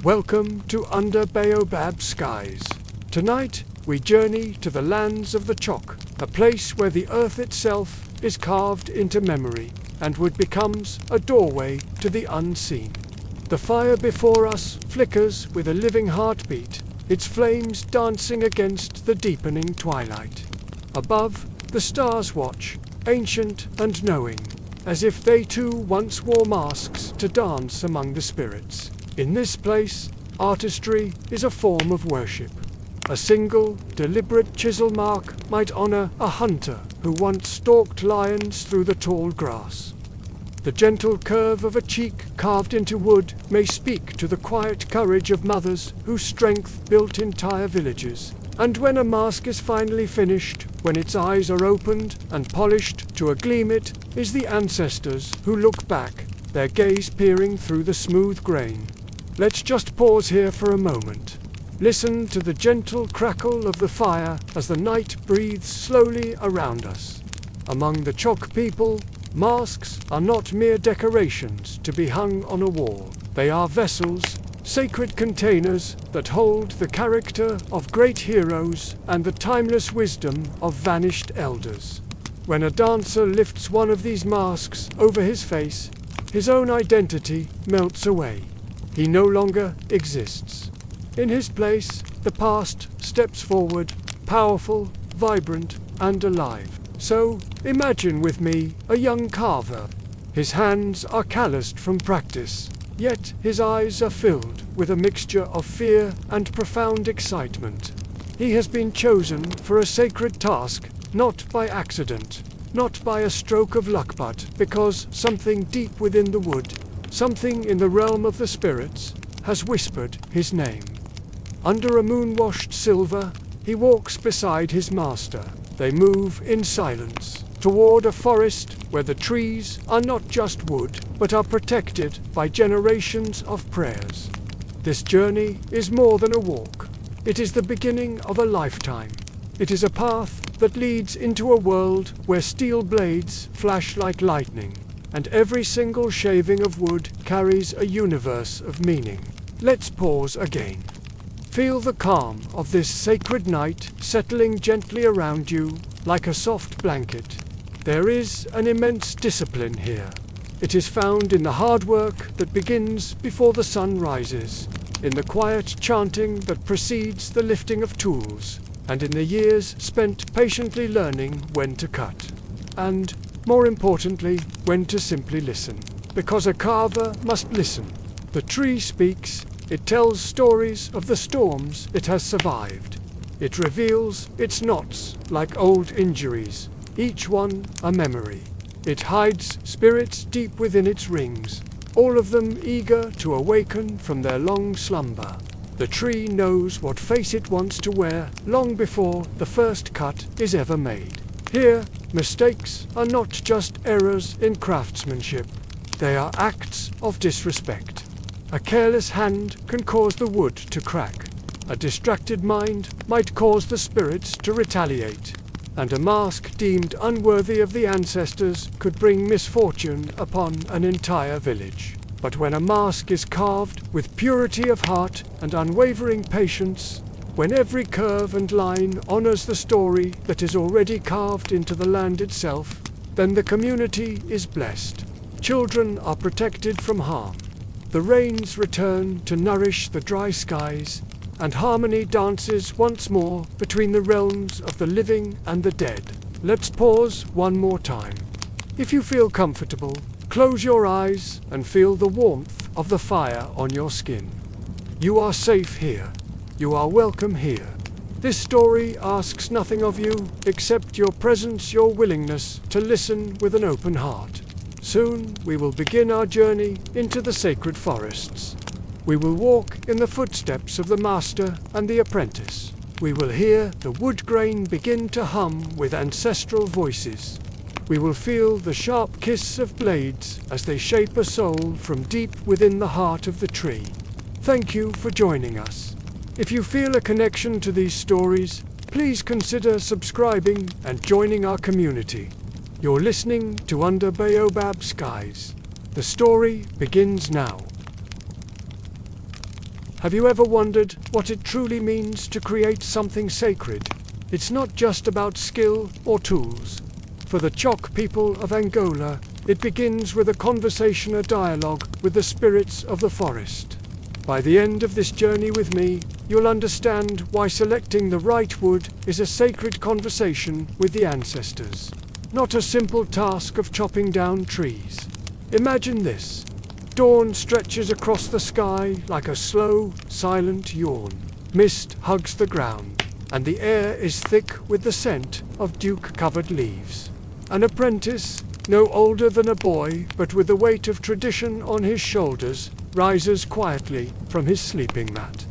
Welcome to Under Baobab Skies. Tonight, we journey to the lands of the Chok, a place where the earth itself is carved into memory, and wood becomes a doorway to the unseen. The fire before us flickers with a living heartbeat, its flames dancing against the deepening twilight. Above, the stars watch, ancient and knowing, as if they too once wore masks to dance among the spirits. In this place, artistry is a form of worship. A single, deliberate chisel mark might honor a hunter who once stalked lions through the tall grass. The gentle curve of a cheek carved into wood may speak to the quiet courage of mothers whose strength built entire villages. And when a mask is finally finished, when its eyes are opened and polished to a gleam, it is the ancestors who look back, their gaze peering through the smooth grain. Let's just pause here for a moment. Listen to the gentle crackle of the fire as the night breathes slowly around us. Among the Chok people, masks are not mere decorations to be hung on a wall. They are vessels, sacred containers that hold the character of great heroes and the timeless wisdom of vanished elders. When a dancer lifts one of these masks over his face, his own identity melts away. He no longer exists. In his place, the past steps forward, powerful, vibrant, and alive. So, imagine with me a young carver. His hands are calloused from practice, yet his eyes are filled with a mixture of fear and profound excitement. He has been chosen for a sacred task, not by accident, not by a stroke of luck, but because something deep within the wood, something in the realm of the spirits, has whispered his name. Under a moon-washed silver, he walks beside his master. They move in silence toward a forest where the trees are not just wood, but are protected by generations of prayers. This journey is more than a walk. It is the beginning of a lifetime. It is a path that leads into a world where steel blades flash like lightning, and every single shaving of wood carries a universe of meaning. Let's pause again. Feel the calm of this sacred night settling gently around you like a soft blanket. There is an immense discipline here. It is found in the hard work that begins before the sun rises, in the quiet chanting that precedes the lifting of tools, and in the years spent patiently learning when to cut. And, more importantly, when to simply listen. Because a carver must listen. The tree speaks. It tells stories of the storms it has survived. It reveals its knots like old injuries, each one a memory. It hides spirits deep within its rings, all of them eager to awaken from their long slumber. The tree knows what face it wants to wear long before the first cut is ever made. Here, mistakes are not just errors in craftsmanship. They are acts of disrespect. A careless hand can cause the wood to crack. A distracted mind might cause the spirits to retaliate. And a mask deemed unworthy of the ancestors could bring misfortune upon an entire village. But when a mask is carved with purity of heart and unwavering patience, when every curve and line honors the story that is already carved into the land itself, then the community is blessed. Children are protected from harm. The rains return to nourish the dry skies, and harmony dances once more between the realms of the living and the dead. Let's pause one more time. If you feel comfortable, close your eyes and feel the warmth of the fire on your skin. You are safe here. You are welcome here. This story asks nothing of you except your presence, your willingness to listen with an open heart. Soon we will begin our journey into the sacred forests. We will walk in the footsteps of the master and the apprentice. We will hear the wood grain begin to hum with ancestral voices. We will feel the sharp kiss of blades as they shape a soul from deep within the heart of the tree. Thank you for joining us. If you feel a connection to these stories, please consider subscribing and joining our community. You're listening to Under Baobab Skies. The story begins now. Have you ever wondered what it truly means to create something sacred? It's not just about skill or tools. For the Chok people of Angola, it begins with a conversation, a dialogue with the spirits of the forest. By the end of this journey with me, you'll understand why selecting the right wood is a sacred conversation with the ancestors, not a simple task of chopping down trees. Imagine this. Dawn stretches across the sky like a slow, silent yawn. Mist hugs the ground, and the air is thick with the scent of dew-covered leaves. An apprentice, no older than a boy, but with the weight of tradition on his shoulders, rises quietly from his sleeping mat.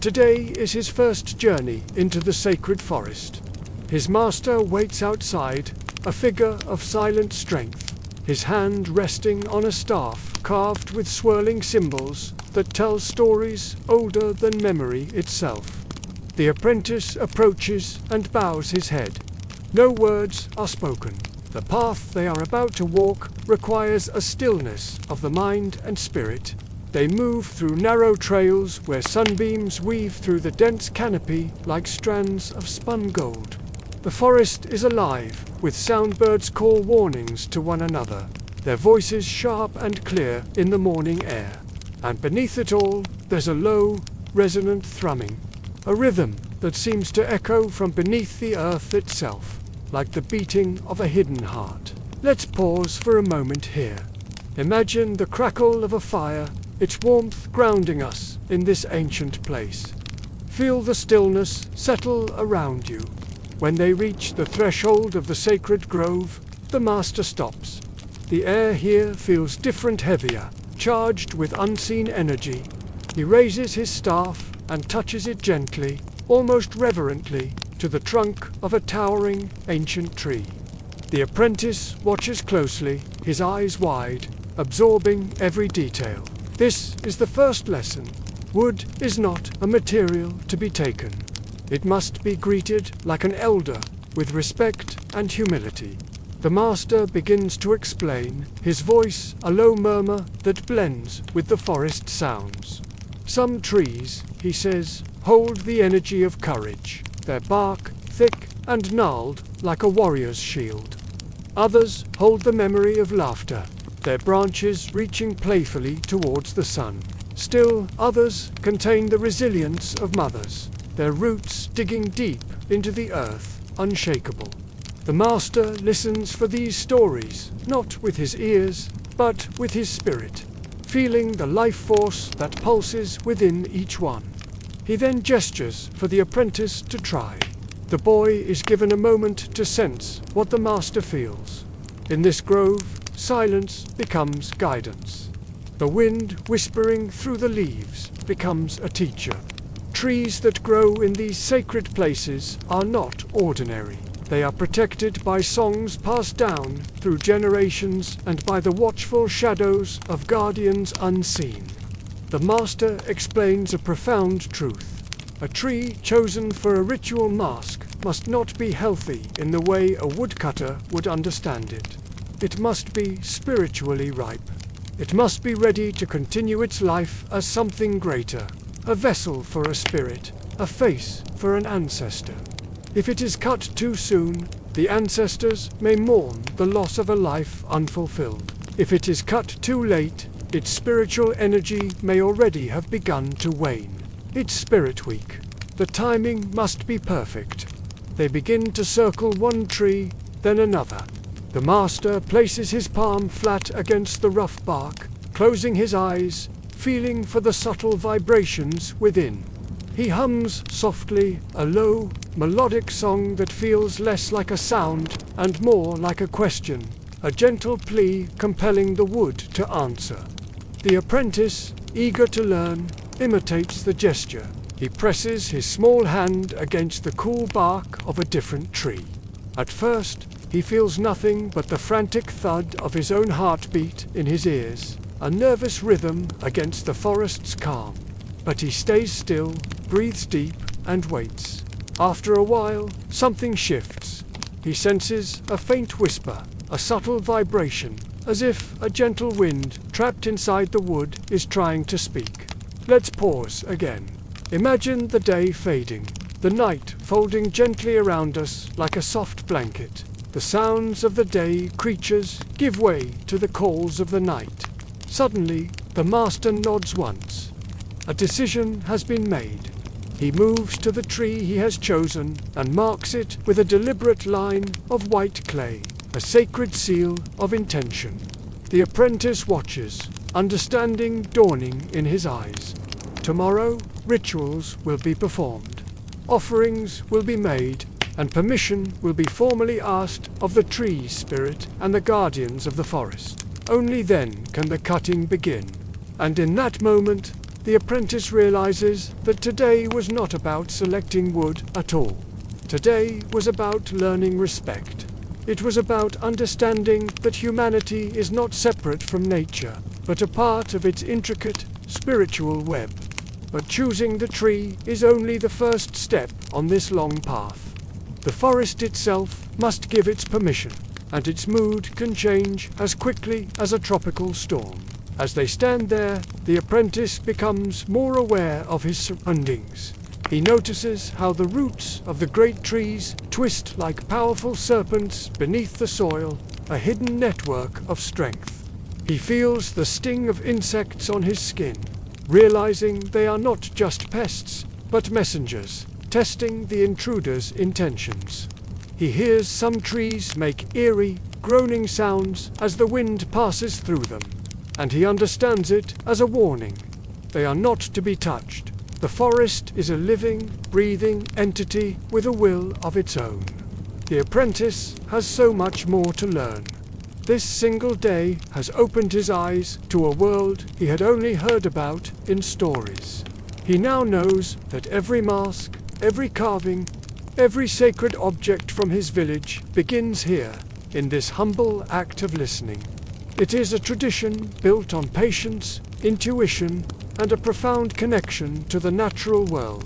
Today is his first journey into the sacred forest. His master waits outside, a figure of silent strength, his hand resting on a staff carved with swirling symbols that tell stories older than memory itself. The apprentice approaches and bows his head. No words are spoken. The path they are about to walk requires a stillness of the mind and spirit. They move through narrow trails where sunbeams weave through the dense canopy like strands of spun gold. The forest is alive, with soundbirds call warnings to one another, their voices sharp and clear in the morning air. And beneath it all, there's a low, resonant thrumming, a rhythm that seems to echo from beneath the earth itself, like the beating of a hidden heart. Let's pause for a moment here. Imagine the crackle of a fire, its warmth grounding us in this ancient place. Feel the stillness settle around you. When they reach the threshold of the sacred grove, the master stops. The air here feels different, heavier, charged with unseen energy. He raises his staff and touches it gently, almost reverently, to the trunk of a towering, ancient tree. The apprentice watches closely, his eyes wide, absorbing every detail. This is the first lesson. Wood is not a material to be taken. It must be greeted like an elder, with respect and humility. The master begins to explain, his voice a low murmur that blends with the forest sounds. Some trees, he says, hold the energy of courage, their bark thick and gnarled like a warrior's shield. Others hold the memory of laughter, their branches reaching playfully towards the sun. Still others contain the resilience of mothers, their roots digging deep into the earth, unshakable. The master listens for these stories, not with his ears, but with his spirit, feeling the life force that pulses within each one. He then gestures for the apprentice to try. The boy is given a moment to sense what the master feels. In this grove, silence becomes guidance. The wind whispering through the leaves becomes a teacher. Trees that grow in these sacred places are not ordinary. They are protected by songs passed down through generations and by the watchful shadows of guardians unseen. The master explains a profound truth. A tree chosen for a ritual mask must not be healthy in the way a woodcutter would understand it. It must be spiritually ripe. It must be ready to continue its life as something greater, a vessel for a spirit, a face for an ancestor. If it is cut too soon, the ancestors may mourn the loss of a life unfulfilled. If it is cut too late, its spiritual energy may already have begun to wane. It's Spirit Week. The timing must be perfect. They begin to circle one tree, then another. The master places his palm flat against the rough bark, closing his eyes, feeling for the subtle vibrations within. He hums softly, a low, melodic song that feels less like a sound and more like a question, a gentle plea compelling the wood to answer. The apprentice, eager to learn, imitates the gesture. He presses his small hand against the cool bark of a different tree. At first, he feels nothing but the frantic thud of his own heartbeat in his ears, a nervous rhythm against the forest's calm. But he stays still, breathes deep, and waits. After a while, something shifts. He senses a faint whisper, a subtle vibration, as if a gentle wind trapped inside the wood is trying to speak. Let's pause again. Imagine the day fading, the night folding gently around us like a soft blanket. The sounds of the day creatures give way to the calls of the night. Suddenly, the master nods once. A decision has been made. He moves to the tree he has chosen and marks it with a deliberate line of white clay, a sacred seal of intention. The apprentice watches, understanding dawning in his eyes. Tomorrow, rituals will be performed. Offerings will be made, and permission will be formally asked of the tree spirit and the guardians of the forest. Only then can the cutting begin. And in that moment, the apprentice realizes that today was not about selecting wood at all. Today was about learning respect. It was about understanding that humanity is not separate from nature, but a part of its intricate, spiritual web. But choosing the tree is only the first step on this long path. The forest itself must give its permission, and its mood can change as quickly as a tropical storm. As they stand there, the apprentice becomes more aware of his surroundings. He notices how the roots of the great trees twist like powerful serpents beneath the soil, a hidden network of strength. He feels the sting of insects on his skin, realizing they are not just pests, but messengers, testing the intruder's intentions. He hears some trees make eerie, groaning sounds as the wind passes through them, and he understands it as a warning. They are not to be touched. The forest is a living, breathing entity with a will of its own. The apprentice has so much more to learn. This single day has opened his eyes to a world he had only heard about in stories. He now knows that every mask, every carving, every sacred object from his village begins here, in this humble act of listening. It is a tradition built on patience, intuition, and a profound connection to the natural world.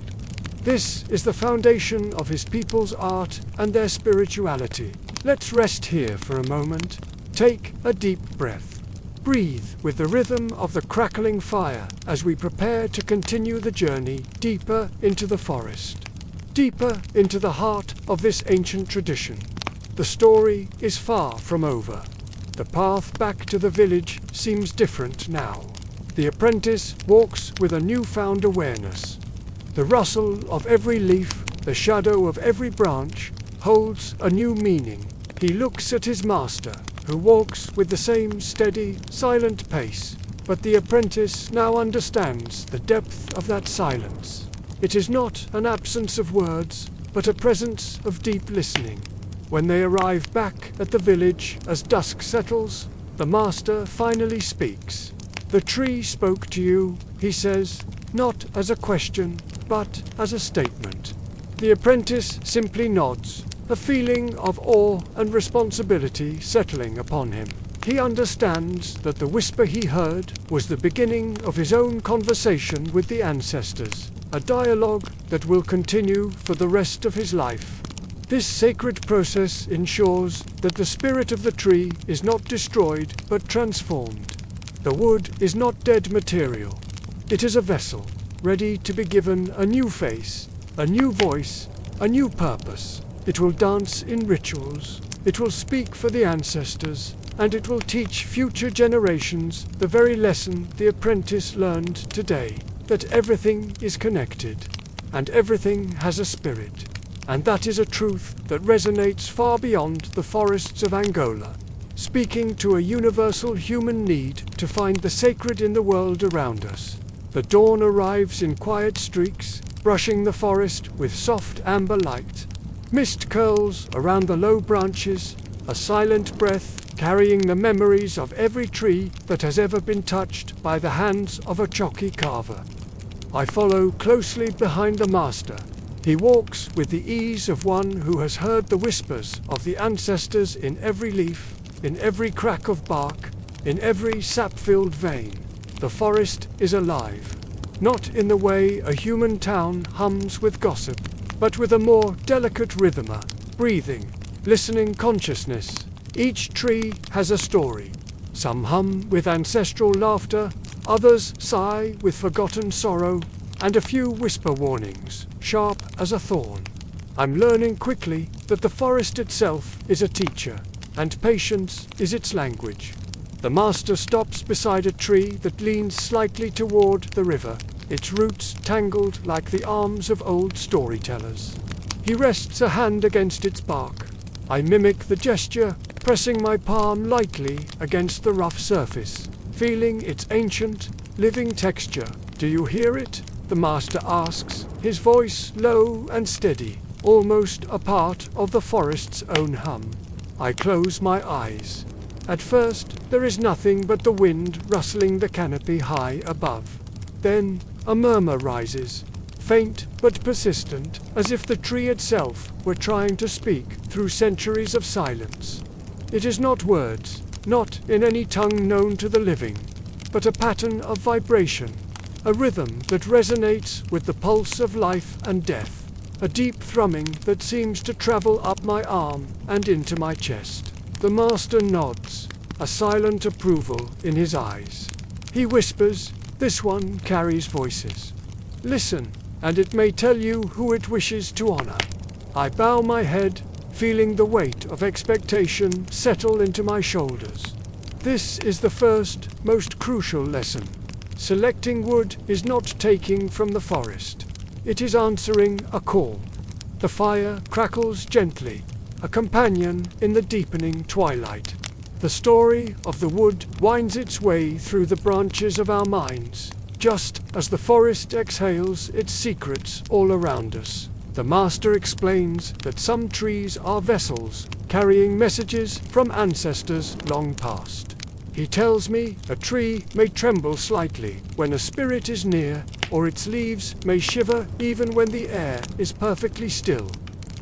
This is the foundation of his people's art and their spirituality. Let's rest here for a moment. Take a deep breath. Breathe with the rhythm of the crackling fire as we prepare to continue the journey deeper into the forest, deeper into the heart of this ancient tradition. The story is far from over. The path back to the village seems different now. The apprentice walks with a newfound awareness. The rustle of every leaf, the shadow of every branch, holds a new meaning. He looks at his master, who walks with the same steady, silent pace, but the apprentice now understands the depth of that silence. It is not an absence of words, but a presence of deep listening. When they arrive back at the village as dusk settles, the master finally speaks. "The tree spoke to you," he says, not as a question, but as a statement. The apprentice simply nods, a feeling of awe and responsibility settling upon him. He understands that the whisper he heard was the beginning of his own conversation with the ancestors, a dialogue that will continue for the rest of his life. This sacred process ensures that the spirit of the tree is not destroyed but transformed. The wood is not dead material. It is a vessel, ready to be given a new face, a new voice, a new purpose. It will dance in rituals, it will speak for the ancestors, and it will teach future generations the very lesson the apprentice learned today, that everything is connected, and everything has a spirit. And that is a truth that resonates far beyond the forests of Angola, speaking to a universal human need to find the sacred in the world around us. The dawn arrives in quiet streaks, brushing the forest with soft amber light. Mist curls around the low branches, a silent breath carrying the memories of every tree that has ever been touched by the hands of a Chokwe carver. I follow closely behind the master. He walks with the ease of one who has heard the whispers of the ancestors in every leaf, in every crack of bark, in every sap-filled vein. The forest is alive, not in the way a human town hums with gossip, but with a more delicate rhythm, breathing, listening consciousness. Each tree has a story. Some hum with ancestral laughter, Others sigh with forgotten sorrow, and a few whisper warnings, sharp as a thorn. I'm learning quickly that the forest itself is a teacher, and patience is its language. The master stops beside a tree that leans slightly toward the river, its roots tangled like the arms of old storytellers. He rests a hand against its bark. I mimic the gesture, pressing my palm lightly against the rough surface, feeling its ancient, living texture. "Do you hear it?" the master asks, his voice low and steady, almost a part of the forest's own hum. I close my eyes. At first, there is nothing but the wind rustling the canopy high above. Then, a murmur rises, faint but persistent, as if the tree itself were trying to speak through centuries of silence. It is not words, not in any tongue known to the living, but a pattern of vibration, a rhythm that resonates with the pulse of life and death, a deep thrumming that seems to travel up my arm and into my chest. The master nods, a silent approval in his eyes. He whispers, "This one carries voices. Listen, and it may tell you who it wishes to honor." I bow my head, feeling the weight of expectation settle into my shoulders. This is the first, most crucial lesson. Selecting wood is not taking from the forest. It is answering a call. The fire crackles gently, a companion in the deepening twilight. The story of the wood winds its way through the branches of our minds, just as the forest exhales its secrets all around us. The master explains that some trees are vessels, carrying messages from ancestors long past. He tells me a tree may tremble slightly when a spirit is near, or its leaves may shiver even when the air is perfectly still.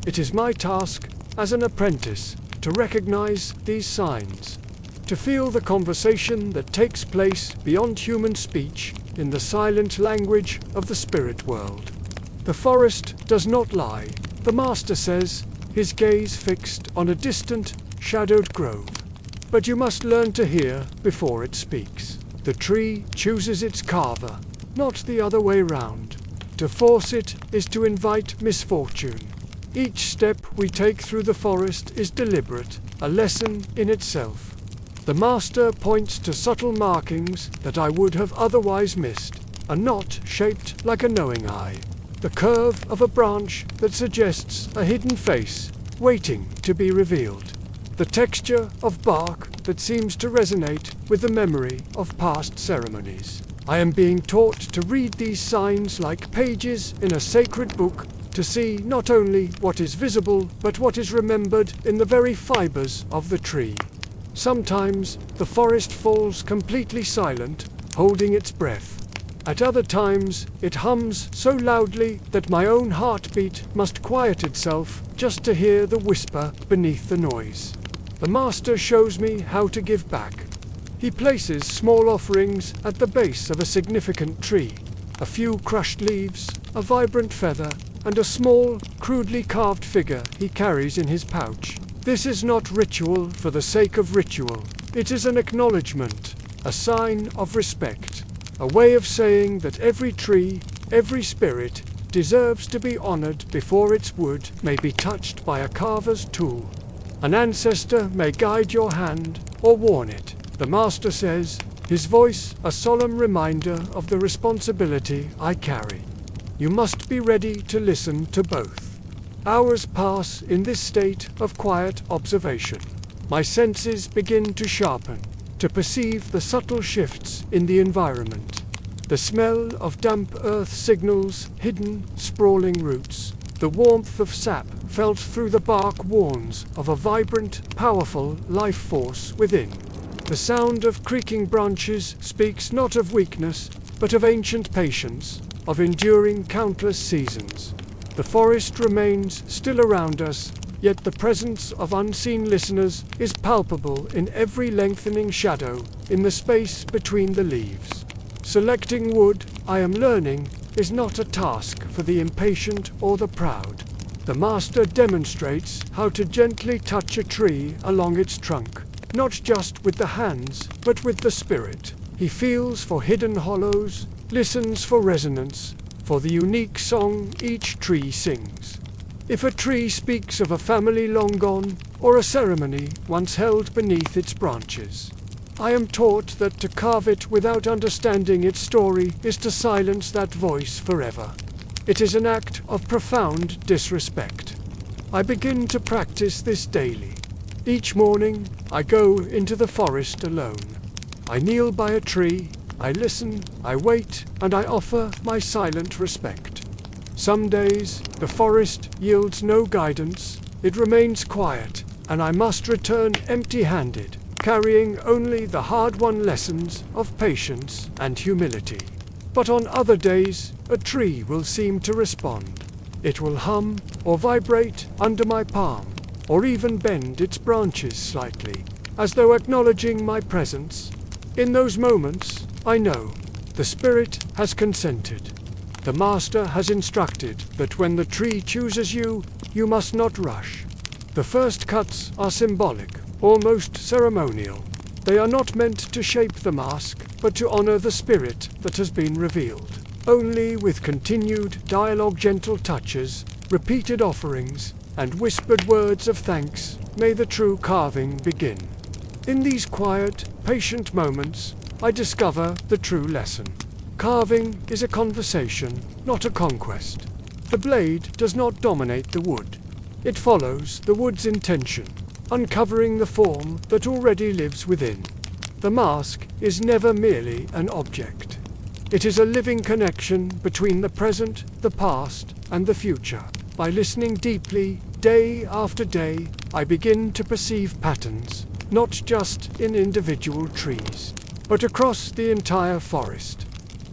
It is my task, as an apprentice, to recognize these signs, to feel the conversation that takes place beyond human speech in the silent language of the spirit world. The forest does not lie, the master says, his gaze fixed on a distant, shadowed grove. But you must learn to hear before it speaks. The tree chooses its carver, not the other way round. To force it is to invite misfortune. Each step we take through the forest is deliberate, a lesson in itself. The master points to subtle markings that I would have otherwise missed, a knot shaped like a knowing eye, the curve of a branch that suggests a hidden face, waiting to be revealed, the texture of bark that seems to resonate with the memory of past ceremonies. I am being taught to read these signs like pages in a sacred book, to see not only what is visible, but what is remembered in the very fibers of the tree. Sometimes the forest falls completely silent, holding its breath. At other times it hums so loudly that my own heartbeat must quiet itself just to hear the whisper beneath the noise. The master shows me how to give back. He places small offerings at the base of a significant tree, a few crushed leaves, a vibrant feather, and a small, crudely carved figure he carries in his pouch. This is not ritual for the sake of ritual. It is an acknowledgement, a sign of respect, a way of saying that every tree, every spirit, deserves to be honored before its wood may be touched by a carver's tool. An ancestor may guide your hand or warn it, the master says, his voice a solemn reminder of the responsibility I carry. You must be ready to listen to both. Hours pass in this state of quiet observation. My senses begin to sharpen, to perceive the subtle shifts in the environment. The smell of damp earth signals hidden, sprawling roots. The warmth of sap felt through the bark warns of a vibrant, powerful life force within. The sound of creaking branches speaks not of weakness, but of ancient patience, of enduring countless seasons. The forest remains still around us, yet the presence of unseen listeners is palpable in every lengthening shadow in the space between the leaves. Selecting wood, I am learning, is not a task for the impatient or the proud. The master demonstrates how to gently touch a tree along its trunk, not just with the hands, but with the spirit. He feels for hidden hollows, listens for resonance, for the unique song each tree sings. If a tree speaks of a family long gone, or a ceremony once held beneath its branches, I am taught that to carve it without understanding its story is to silence that voice forever. It is an act of profound disrespect. I begin to practice this daily. Each morning, I go into the forest alone. I kneel by a tree, I listen, I wait, and I offer my silent respect. Some days, the forest yields no guidance, it remains quiet, and I must return empty-handed, carrying only the hard-won lessons of patience and humility. But on other days, a tree will seem to respond. It will hum or vibrate under my palm, or even bend its branches slightly, as though acknowledging my presence. In those moments, I know the spirit has consented. The master has instructed that when the tree chooses you, you must not rush. The first cuts are symbolic, almost ceremonial. They are not meant to shape the mask, but to honor the spirit that has been revealed. Only with continued dialogue, gentle touches, repeated offerings, and whispered words of thanks may the true carving begin. In these quiet, patient moments, I discover the true lesson. Carving is a conversation, not a conquest. The blade does not dominate the wood. It follows the wood's intention, uncovering the form that already lives within. The mask is never merely an object. It is a living connection between the present, the past, and the future. By listening deeply, day after day, I begin to perceive patterns, not just in individual trees, but across the entire forest.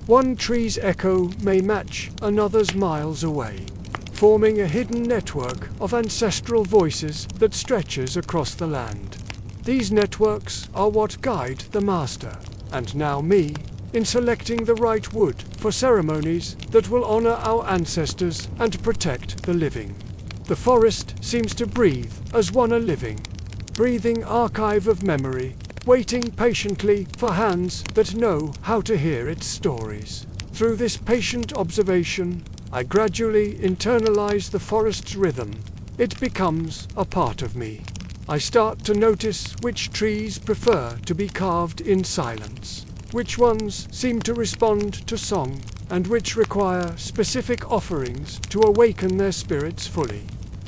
One tree's echo may match another's miles away, forming a hidden network of ancestral voices that stretches across the land. These networks are what guide the master, and now me, in selecting the right wood for ceremonies that will honor our ancestors and protect the living. The forest seems to breathe as one a living, breathing archive of memory, waiting patiently for hands that know how to hear its stories. Through this patient observation, I gradually internalize the forest's rhythm. It becomes a part of me. I start to notice which trees prefer to be carved in silence, which ones seem to respond to song, and which require specific offerings to awaken their spirits fully.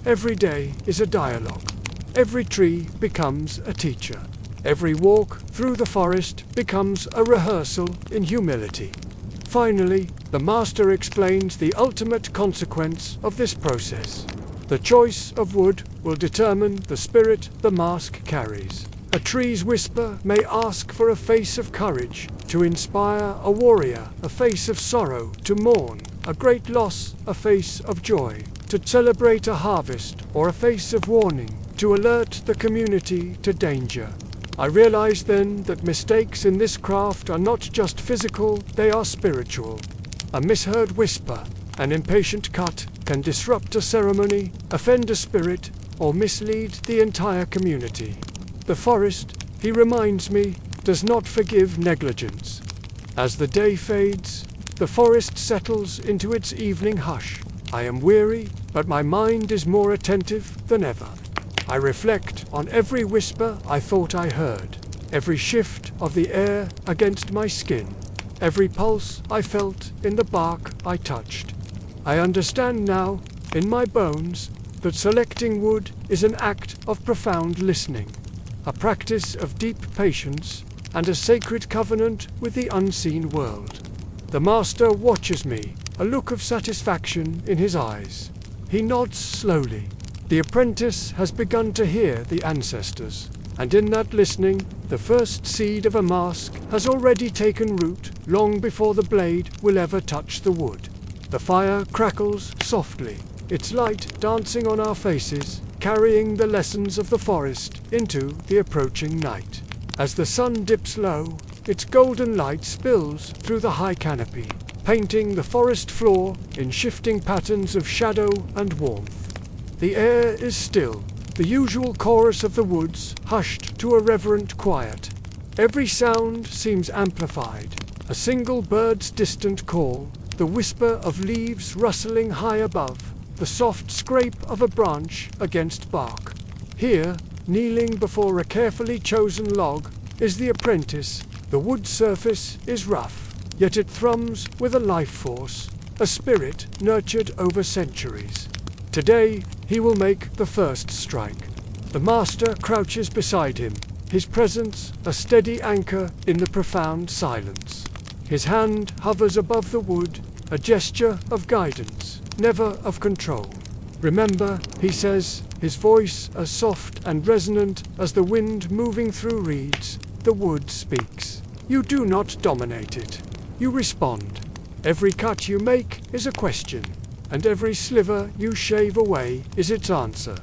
Every day is a dialogue. Every tree becomes a teacher. Every walk through the forest becomes a rehearsal in humility. Finally, the master explains the ultimate consequence of this process. The choice of wood will determine the spirit the mask carries. A tree's whisper may ask for a face of courage, to inspire a warrior, a face of sorrow, to mourn a great loss, a face of joy, to celebrate a harvest, or a face of warning, to alert the community to danger. I realize then that mistakes in this craft are not just physical, they are spiritual. A misheard whisper, an impatient cut, can disrupt a ceremony, offend a spirit, or mislead the entire community. The forest, he reminds me, does not forgive negligence. As the day fades, the forest settles into its evening hush. I am weary, but my mind is more attentive than ever. I reflect on every whisper I thought I heard, every shift of the air against my skin, every pulse I felt in the bark I touched. I understand now, in my bones, that selecting wood is an act of profound listening, a practice of deep patience, and a sacred covenant with the unseen world. The master watches me, a look of satisfaction in his eyes. He nods slowly. The apprentice has begun to hear the ancestors, and in that listening, the first seed of a mask has already taken root long before the blade will ever touch the wood. The fire crackles softly, its light dancing on our faces, carrying the lessons of the forest into the approaching night. As the sun dips low, its golden light spills through the high canopy, painting the forest floor in shifting patterns of shadow and warmth. The air is still, the usual chorus of the woods hushed to a reverent quiet. Every sound seems amplified. A single bird's distant call, the whisper of leaves rustling high above, the soft scrape of a branch against bark. Here, kneeling before a carefully chosen log, is the apprentice. The wood surface is rough, yet it thrums with a life force, a spirit nurtured over centuries. Today, he will make the first strike. The master crouches beside him, his presence a steady anchor in the profound silence. His hand hovers above the wood, a gesture of guidance, never of control. Remember, he says, his voice as soft and resonant as the wind moving through reeds, the wood speaks. You do not dominate it. You respond. Every cut you make is a question, and every sliver you shave away is its answer.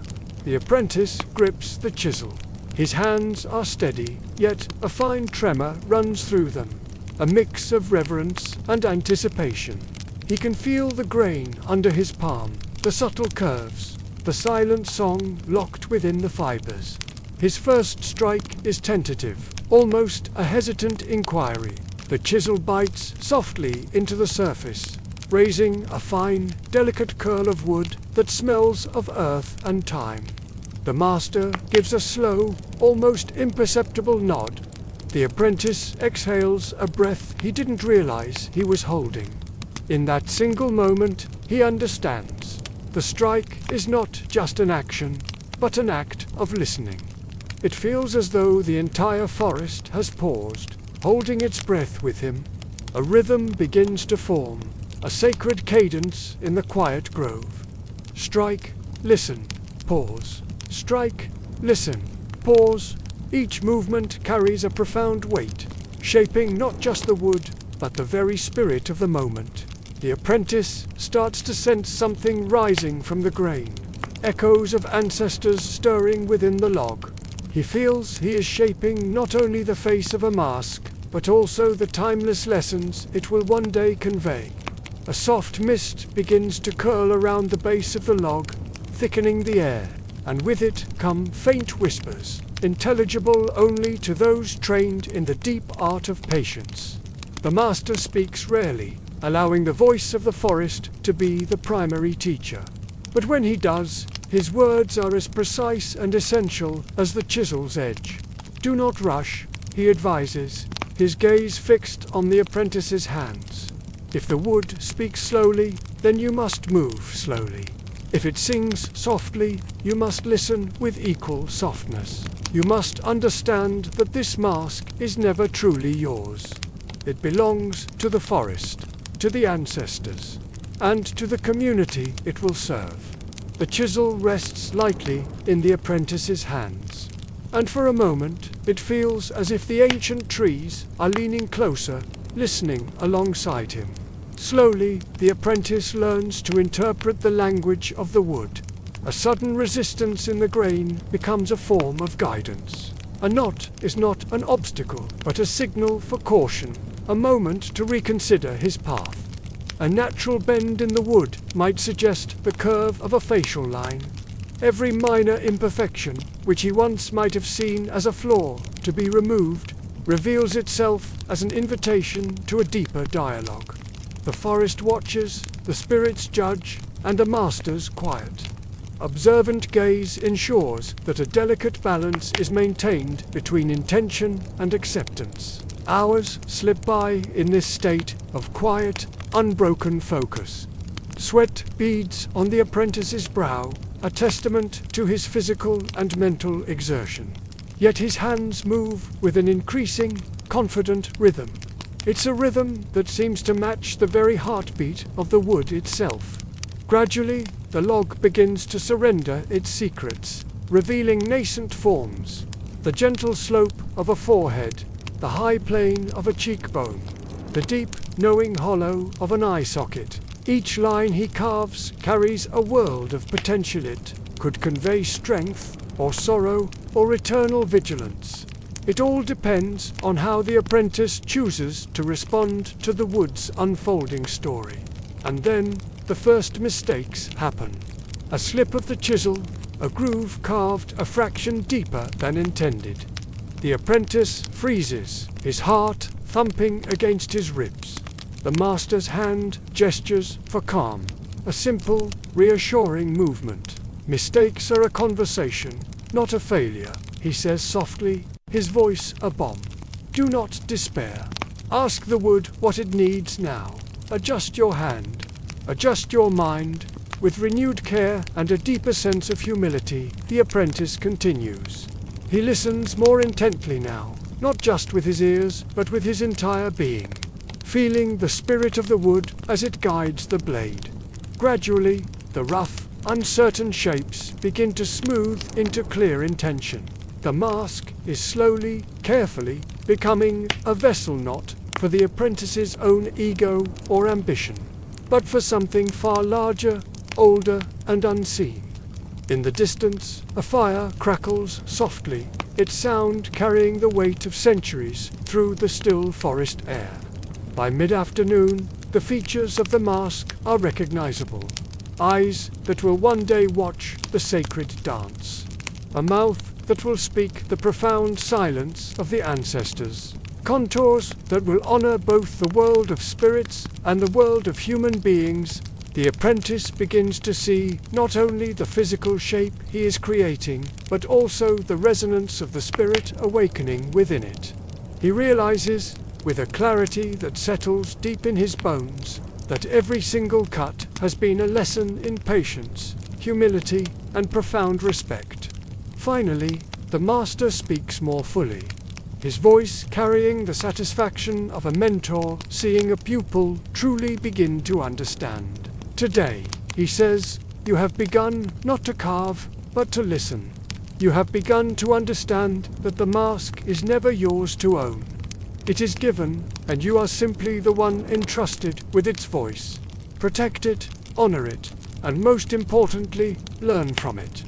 The apprentice grips the chisel. His hands are steady, yet a fine tremor runs through them, a mix of reverence and anticipation. He can feel the grain under his palm, the subtle curves, the silent song locked within the fibers. His first strike is tentative, almost a hesitant inquiry. The chisel bites softly into the surface, raising a fine, delicate curl of wood that smells of earth and time. The master gives a slow, almost imperceptible nod. The apprentice exhales a breath he didn't realize he was holding. In that single moment, he understands. The strike is not just an action, but an act of listening. It feels as though the entire forest has paused, holding its breath with him. A rhythm begins to form, a sacred cadence in the quiet grove. Strike, listen, pause. Strike, listen, pause. Each movement carries a profound weight, shaping not just the wood, but the very spirit of the moment. The apprentice starts to sense something rising from the grain, echoes of ancestors stirring within the log. He feels he is shaping not only the face of a mask, but also the timeless lessons it will one day convey. A soft mist begins to curl around the base of the log, thickening the air, and with it come faint whispers, intelligible only to those trained in the deep art of patience. The master speaks rarely, allowing the voice of the forest to be the primary teacher. But when he does, his words are as precise and essential as the chisel's edge. Do not rush, he advises, his gaze fixed on the apprentice's hands. If the wood speaks slowly, then you must move slowly. If it sings softly, you must listen with equal softness. You must understand that this mask is never truly yours. It belongs to the forest, to the ancestors, and to the community it will serve. The chisel rests lightly in the apprentice's hands, and for a moment it feels as if the ancient trees are leaning closer, listening alongside him. Slowly, the apprentice learns to interpret the language of the wood. A sudden resistance in the grain becomes a form of guidance. A knot is not an obstacle, but a signal for caution, a moment to reconsider his path. A natural bend in the wood might suggest the curve of a facial line. Every minor imperfection, which he once might have seen as a flaw to be removed, reveals itself as an invitation to a deeper dialogue. The forest watches, the spirits judge, and the masters quiet. Observant gaze ensures that a delicate balance is maintained between intention and acceptance. Hours slip by in this state of quiet, unbroken focus. Sweat beads on the apprentice's brow, a testament to his physical and mental exertion. Yet his hands move with an increasing, confident rhythm. It's a rhythm that seems to match the very heartbeat of the wood itself. Gradually, the log begins to surrender its secrets, revealing nascent forms. The gentle slope of a forehead, the high plane of a cheekbone, the deep, knowing hollow of an eye socket. Each line he carves carries a world of potential. It could convey strength, or sorrow, or eternal vigilance. It all depends on how the apprentice chooses to respond to the wood's unfolding story. And then, the first mistakes happen. A slip of the chisel, a groove carved a fraction deeper than intended. The apprentice freezes, his heart thumping against his ribs. The master's hand gestures for calm, a simple, reassuring movement. "Mistakes are a conversation, not a failure," he says softly, his voice a bomb. "Do not despair. Ask the wood what it needs now. Adjust your hand, adjust your mind." With renewed care and a deeper sense of humility, the apprentice continues. He listens more intently now, not just with his ears, but with his entire being, feeling the spirit of the wood as it guides the blade. Gradually, the rough, uncertain shapes begin to smooth into clear intention. The mask is slowly, carefully, becoming a vessel not for the apprentice's own ego or ambition, but for something far larger, older, and unseen. In the distance, a fire crackles softly, its sound carrying the weight of centuries through the still forest air. By mid-afternoon, the features of the mask are recognizable. Eyes that will one day watch the sacred dance. A mouth that will speak the profound silence of the ancestors. Contours that will honor both the world of spirits and the world of human beings. The apprentice begins to see not only the physical shape he is creating, but also the resonance of the spirit awakening within it. He realizes, with a clarity that settles deep in his bones, that every single cut has been a lesson in patience, humility, and profound respect. Finally, the master speaks more fully, his voice carrying the satisfaction of a mentor seeing a pupil truly begin to understand. "Today," he says, "you have begun not to carve, but to listen. You have begun to understand that the mask is never yours to own. It is given, and you are simply the one entrusted with its voice. Protect it, honor it, and most importantly, learn from it."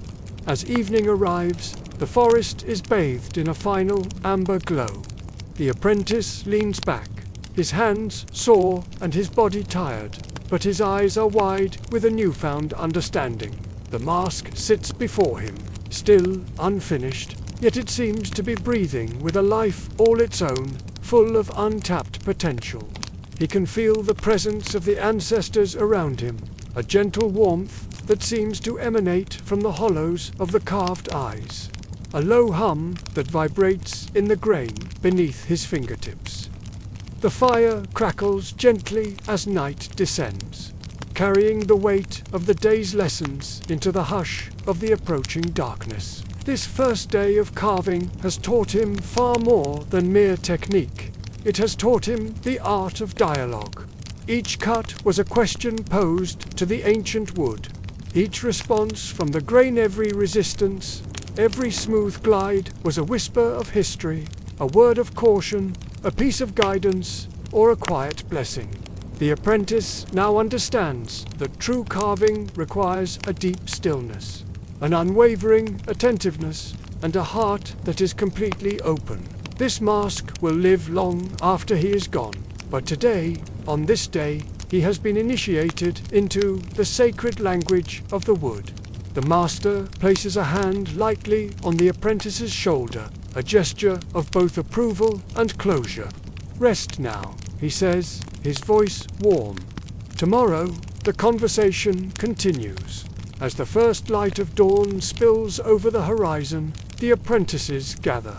As evening arrives, the forest is bathed in a final amber glow. The apprentice leans back, his hands sore and his body tired, but his eyes are wide with a newfound understanding. The mask sits before him, still unfinished, yet it seems to be breathing with a life all its own, full of untapped potential. He can feel the presence of the ancestors around him, a gentle warmth that seems to emanate from the hollows of the carved eyes, a low hum that vibrates in the grain beneath his fingertips. The fire crackles gently as night descends, carrying the weight of the day's lessons into the hush of the approaching darkness. This first day of carving has taught him far more than mere technique. It has taught him the art of dialogue. Each cut was a question posed to the ancient wood. Each response from the grain, every resistance, every smooth glide was a whisper of history, a word of caution, a piece of guidance, or a quiet blessing. The apprentice now understands that true carving requires a deep stillness, an unwavering attentiveness, and a heart that is completely open. This mask will live long after he is gone, but today, on this day, he has been initiated into the sacred language of the wood. The master places a hand lightly on the apprentice's shoulder, a gesture of both approval and closure. "Rest now," he says, his voice warm. Tomorrow, the conversation continues. As the first light of dawn spills over the horizon, the apprentices gather.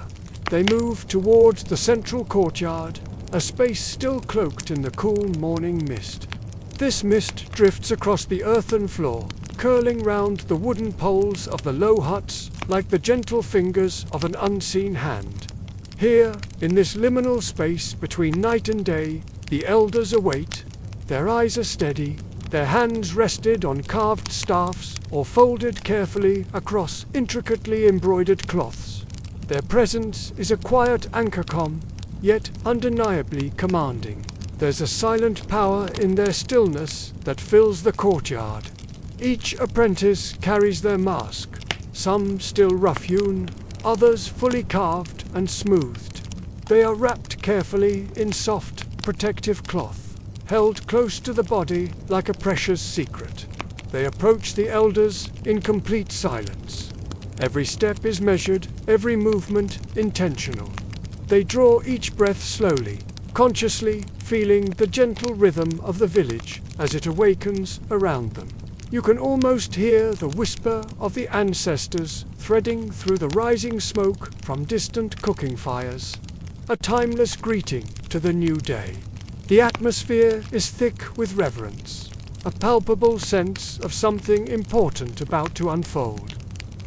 They move towards the central courtyard, a space still cloaked in the cool morning mist. This mist drifts across the earthen floor, curling round the wooden poles of the low huts like the gentle fingers of an unseen hand. Here, in this liminal space between night and day, the elders await. Their eyes are steady, their hands rested on carved staffs or folded carefully across intricately embroidered cloths. Their presence is a quiet anchor-com, yet undeniably commanding. There's a silent power in their stillness that fills the courtyard. Each apprentice carries their mask, some still rough-hewn, others fully carved and smoothed. They are wrapped carefully in soft, protective cloth, held close to the body like a precious secret. They approach the elders in complete silence. Every step is measured, every movement intentional. They draw each breath slowly, consciously feeling the gentle rhythm of the village as it awakens around them. You can almost hear the whisper of the ancestors threading through the rising smoke from distant cooking fires. A timeless greeting to the new day. The atmosphere is thick with reverence, a palpable sense of something important about to unfold.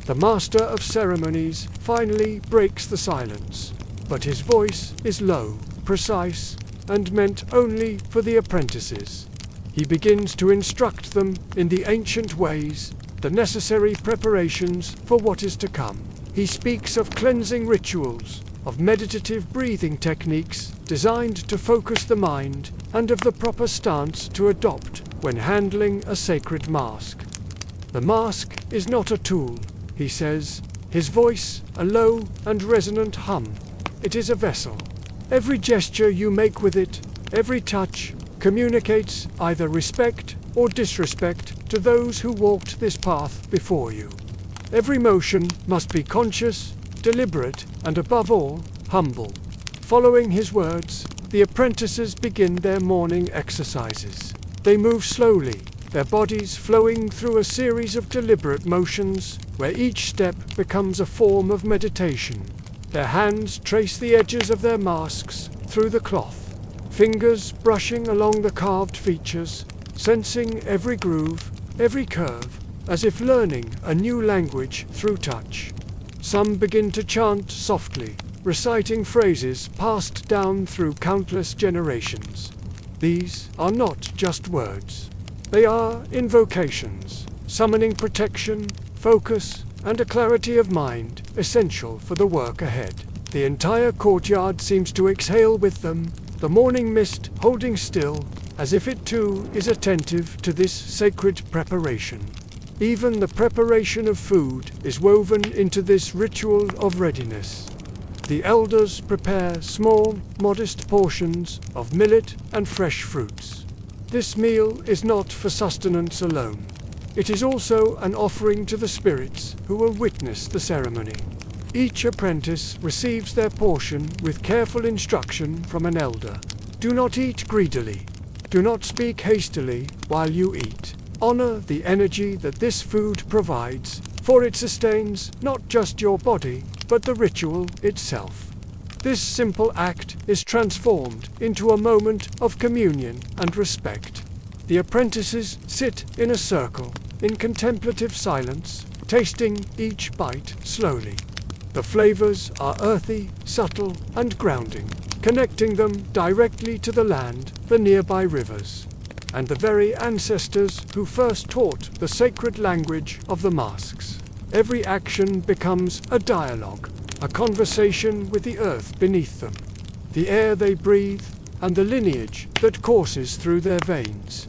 The master of ceremonies finally breaks the silence, but his voice is low, precise, and meant only for the apprentices. He begins to instruct them in the ancient ways, the necessary preparations for what is to come. He speaks of cleansing rituals, of meditative breathing techniques designed to focus the mind, and of the proper stance to adopt when handling a sacred mask. The mask is not a tool, he says, his voice a low and resonant hum. It is a vessel. Every gesture you make with it, every touch, communicates either respect or disrespect to those who walked this path before you. Every motion must be conscious, deliberate, and above all, humble. Following his words, the apprentices begin their morning exercises. They move slowly, their bodies flowing through a series of deliberate motions, where each step becomes a form of meditation. Their hands trace the edges of their masks through the cloth, fingers brushing along the carved features, sensing every groove, every curve, as if learning a new language through touch. Some begin to chant softly, reciting phrases passed down through countless generations. These are not just words. They are invocations, summoning protection, focus, and a clarity of mind essential for the work ahead. The entire courtyard seems to exhale with them, the morning mist holding still, as if it too is attentive to this sacred preparation. Even the preparation of food is woven into this ritual of readiness. The elders prepare small, modest portions of millet and fresh fruits. This meal is not for sustenance alone. It is also an offering to the spirits who will witness the ceremony. Each apprentice receives their portion with careful instruction from an elder. Do not eat greedily. Do not speak hastily while you eat. Honor the energy that this food provides, for it sustains not just your body, but the ritual itself. This simple act is transformed into a moment of communion and respect. The apprentices sit in a circle, in contemplative silence, tasting each bite slowly. The flavors are earthy, subtle, and grounding, connecting them directly to the land, the nearby rivers, and the very ancestors who first taught the sacred language of the masks. Every action becomes a dialogue, a conversation with the earth beneath them, the air they breathe, and the lineage that courses through their veins.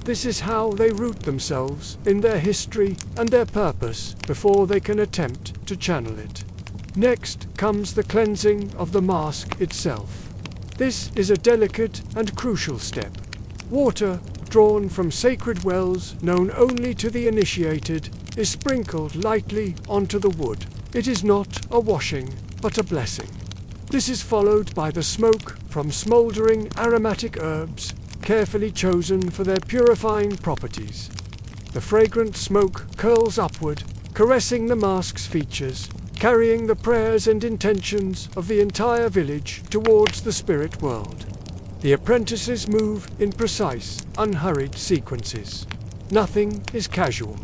This is how they root themselves in their history and their purpose before they can attempt to channel it. Next comes the cleansing of the mask itself. This is a delicate and crucial step. Water, drawn from sacred wells known only to the initiated, is sprinkled lightly onto the wood. It is not a washing, but a blessing. This is followed by the smoke from smoldering aromatic herbs, carefully chosen for their purifying properties. The fragrant smoke curls upward, caressing the mask's features, carrying the prayers and intentions of the entire village towards the spirit world. The apprentices move in precise, unhurried sequences. Nothing is casual.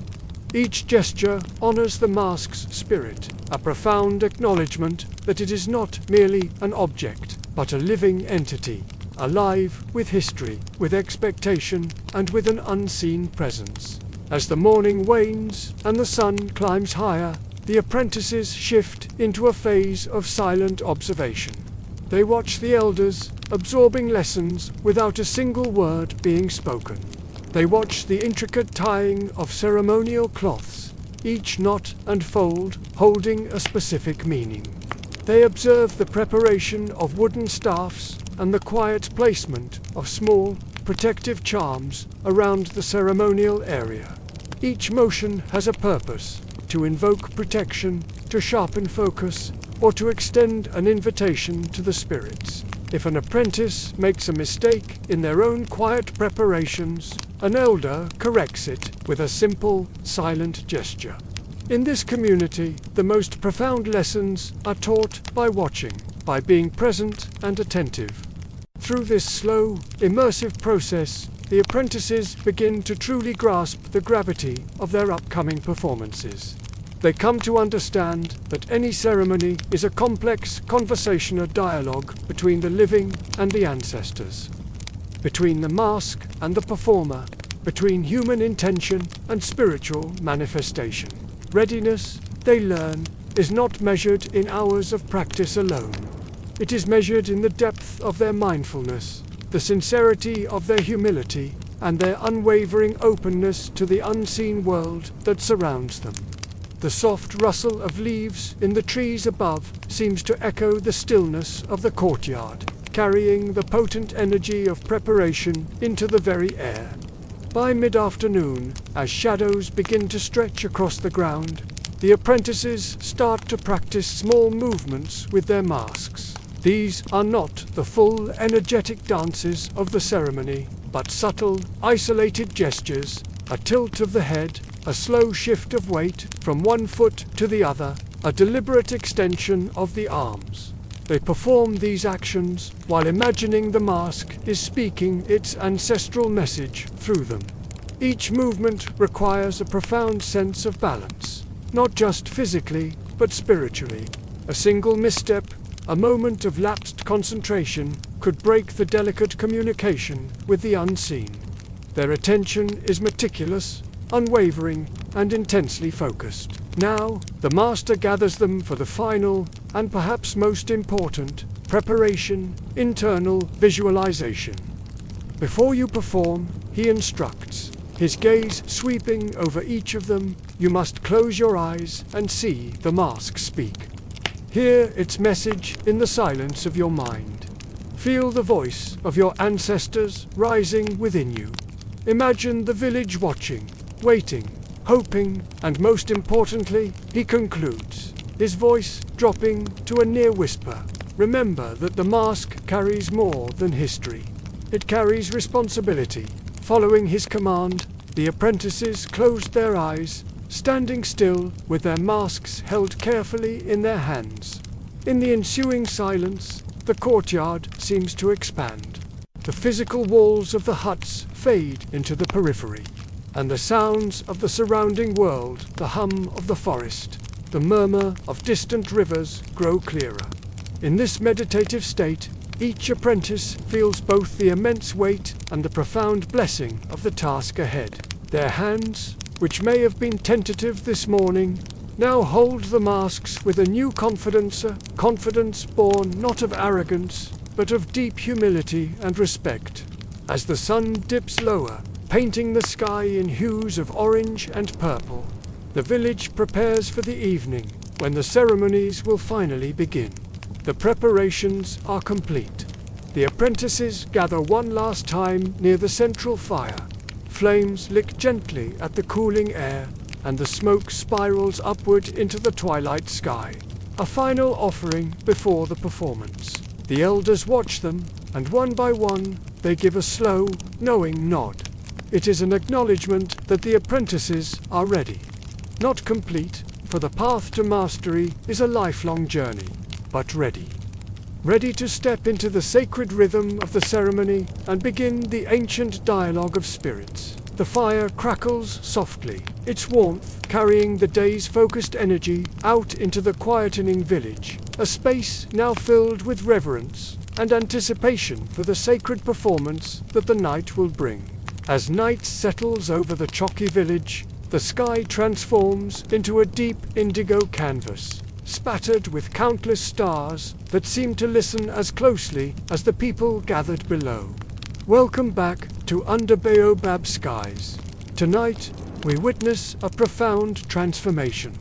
Each gesture honors the mask's spirit, a profound acknowledgement that it is not merely an object, but a living entity, alive with history, with expectation, and with an unseen presence. As the morning wanes and the sun climbs higher, the apprentices shift into a phase of silent observation. They watch the elders, absorbing lessons without a single word being spoken. They watch the intricate tying of ceremonial cloths, each knot and fold holding a specific meaning. They observe the preparation of wooden staffs and the quiet placement of small, protective charms around the ceremonial area. Each motion has a purpose, to invoke protection, to sharpen focus, or to extend an invitation to the spirits. If an apprentice makes a mistake in their own quiet preparations, an elder corrects it with a simple, silent gesture. In this community, the most profound lessons are taught by watching, by being present and attentive. Through this slow, immersive process, the apprentices begin to truly grasp the gravity of their upcoming performances. They come to understand that any ceremony is a complex conversational dialogue between the living and the ancestors, between the mask and the performer, between human intention and spiritual manifestation. Readiness, they learn, is not measured in hours of practice alone. It is measured in the depth of their mindfulness, the sincerity of their humility, and their unwavering openness to the unseen world that surrounds them. The soft rustle of leaves in the trees above seems to echo the stillness of the courtyard, carrying the potent energy of preparation into the very air. By mid-afternoon, as shadows begin to stretch across the ground, the apprentices start to practice small movements with their masks. These are not the full, energetic dances of the ceremony, but subtle, isolated gestures, a tilt of the head, a slow shift of weight from one foot to the other, a deliberate extension of the arms. They perform these actions while imagining the mask is speaking its ancestral message through them. Each movement requires a profound sense of balance, not just physically, but spiritually. A single misstep, a moment of lapsed concentration, could break the delicate communication with the unseen. Their attention is meticulous, unwavering, and intensely focused. Now, the master gathers them for the final, and perhaps most important, preparation, internal visualization. Before you perform, he instructs, his gaze sweeping over each of them. You must close your eyes and see the mask speak. Hear its message in the silence of your mind. Feel the voice of your ancestors rising within you. Imagine the village watching, waiting, hoping, and most importantly, he concludes, his voice dropping to a near whisper. Remember that the mask carries more than history. It carries responsibility. Following his command, the apprentices closed their eyes, standing still with their masks held carefully in their hands. In the ensuing silence, the courtyard seems to expand. The physical walls of the huts fade into the periphery, and the sounds of the surrounding world, the hum of the forest, the murmur of distant rivers, grow clearer. In this meditative state, each apprentice feels both the immense weight and the profound blessing of the task ahead. Their hands, which may have been tentative this morning, now hold the masks with a new confidence, a confidence born not of arrogance, but of deep humility and respect. As the sun dips lower, painting the sky in hues of orange and purple, the village prepares for the evening, when the ceremonies will finally begin. The preparations are complete. The apprentices gather one last time near the central fire. Flames lick gently at the cooling air, and the smoke spirals upward into the twilight sky. A final offering before the performance. The elders watch them, and one by one, they give a slow, knowing nod. It is an acknowledgement that the apprentices are ready. Not complete, for the path to mastery is a lifelong journey, but ready. Ready to step into the sacred rhythm of the ceremony and begin the ancient dialogue of spirits. The fire crackles softly, its warmth carrying the day's focused energy out into the quietening village, a space now filled with reverence and anticipation for the sacred performance that the night will bring. As night settles over the Chokwe village, the sky transforms into a deep indigo canvas, spattered with countless stars that seem to listen as closely as the people gathered below. Welcome back to Under Baobab Skies. Tonight, we witness a profound transformation.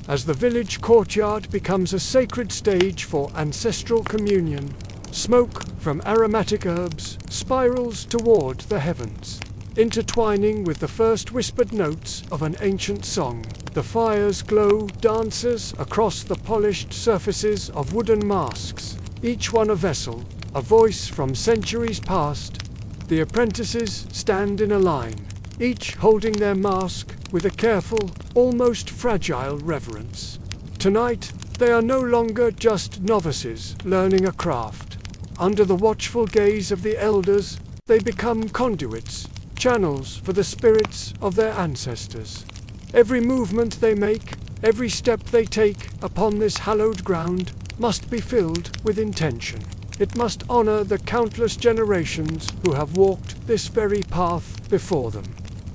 As the village courtyard becomes a sacred stage for ancestral communion, smoke from aromatic herbs spirals toward the heavens. intertwining with the first whispered notes of an ancient song. The fire's glow dances across the polished surfaces of wooden masks, each one a vessel, a voice from centuries past. The apprentices stand in a line, each holding their mask with a careful, almost fragile reverence. Tonight, they are no longer just novices learning a craft. Under the watchful gaze of the elders, they become conduits, channels for the spirits of their ancestors. Every movement they make, every step they take upon this hallowed ground must be filled with intention. It must honor the countless generations who have walked this very path before them.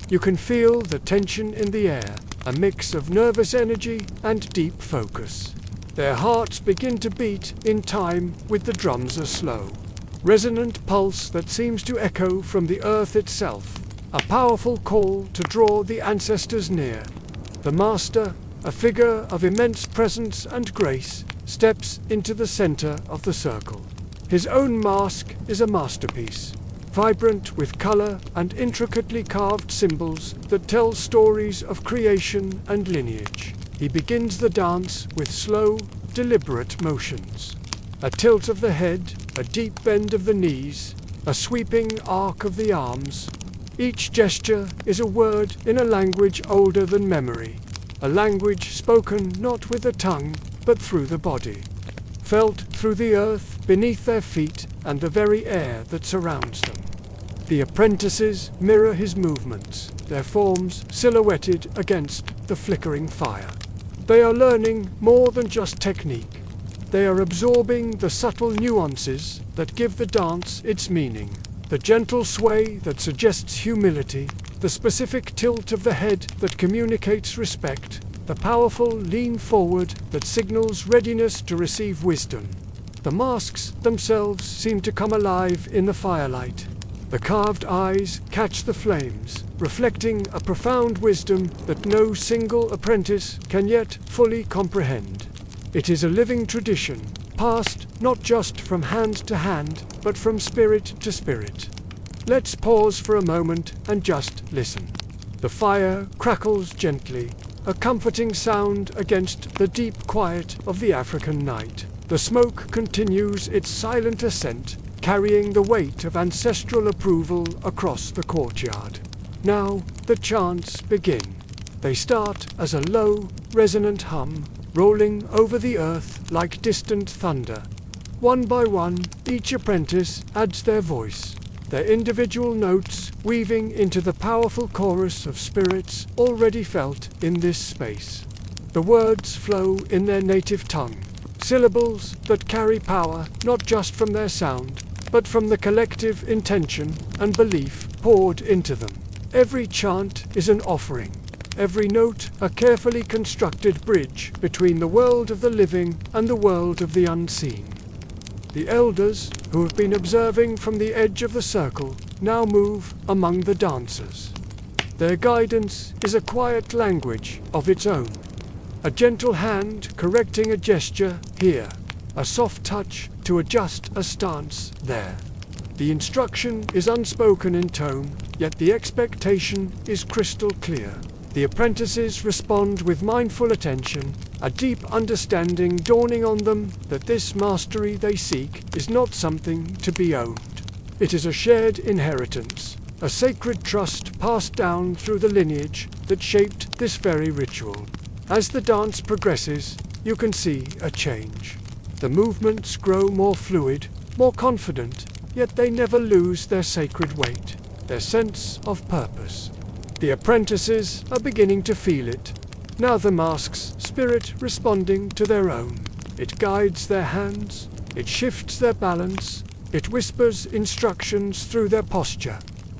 You can feel the tension in the air, a mix of nervous energy and deep focus. Their hearts begin to beat in time with the drums' slow, resonant pulse that seems to echo from the earth itself, a powerful call to draw the ancestors near. The master, a figure of immense presence and grace, steps into the center of the circle. His own mask is a masterpiece, vibrant with color and intricately carved symbols that tell stories of creation and lineage. He begins the dance with slow, deliberate motions. A tilt of the head, a deep bend of the knees, a sweeping arc of the arms. Each gesture is a word in a language older than memory, a language spoken not with the tongue, but through the body, felt through the earth beneath their feet and the very air that surrounds them. The apprentices mirror his movements, their forms silhouetted against the flickering fire. They are learning more than just technique. They are absorbing the subtle nuances that give the dance its meaning. The gentle sway that suggests humility, the specific tilt of the head that communicates respect, the powerful lean forward that signals readiness to receive wisdom. The masks themselves seem to come alive in the firelight. The carved eyes catch the flames, reflecting a profound wisdom that no single apprentice can yet fully comprehend. It is a living tradition, passed not just from hand to hand, but from spirit to spirit. Let's pause for a moment and just listen. The fire crackles gently, a comforting sound against the deep quiet of the African night. The smoke continues its silent ascent, carrying the weight of ancestral approval across the courtyard. Now the chants begin. They start as a low, resonant hum, rolling over the earth like distant thunder. One by one, each apprentice adds their voice, their individual notes weaving into the powerful chorus of spirits already felt in this space. The words flow in their native tongue, syllables that carry power not just from their sound, but from the collective intention and belief poured into them. Every chant is an offering, every note a carefully constructed bridge between the world of the living and the world of the unseen. The elders, who have been observing from the edge of the circle, now move among the dancers. Their guidance is a quiet language of its own. A gentle hand correcting a gesture here, a soft touch to adjust a stance there. The instruction is unspoken in tone, yet the expectation is crystal clear. The apprentices respond with mindful attention, a deep understanding dawning on them that this mastery they seek is not something to be owned. It is a shared inheritance, a sacred trust passed down through the lineage that shaped this very ritual. As the dance progresses, you can see a change. The movements grow more fluid, more confident, yet they never lose their sacred weight, their sense of purpose. The apprentices are beginning to feel it. Now the mask's spirit responding to their own. It guides their hands, it shifts their balance, it whispers instructions through their posture.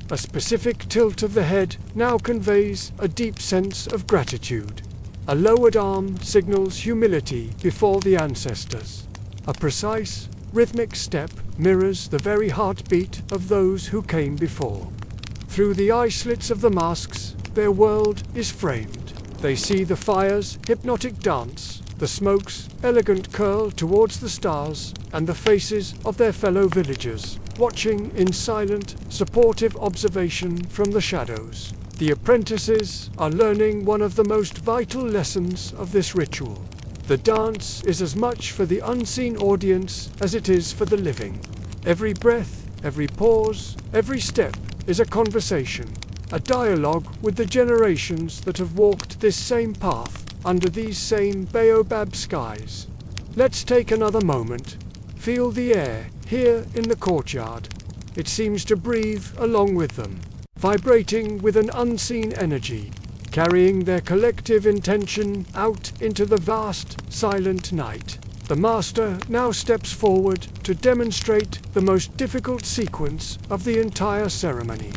A specific tilt of the head now conveys a deep sense of gratitude. A lowered arm signals humility before the ancestors. A precise, rhythmic step mirrors the very heartbeat of those who came before. Through the eye slits of the masks, their world is framed. They see the fire's hypnotic dance, the smoke's elegant curl towards the stars, and the faces of their fellow villagers, watching in silent, supportive observation from the shadows. The apprentices are learning one of the most vital lessons of this ritual. The dance is as much for the unseen audience as it is for the living. Every breath, every pause, every step is a conversation, a dialogue with the generations that have walked this same path under these same baobab skies. Let's take another moment. Feel the air here in the courtyard. It seems to breathe along with them, vibrating with an unseen energy, carrying their collective intention out into the vast, silent night. The master now steps forward to demonstrate the most difficult sequence of the entire ceremony.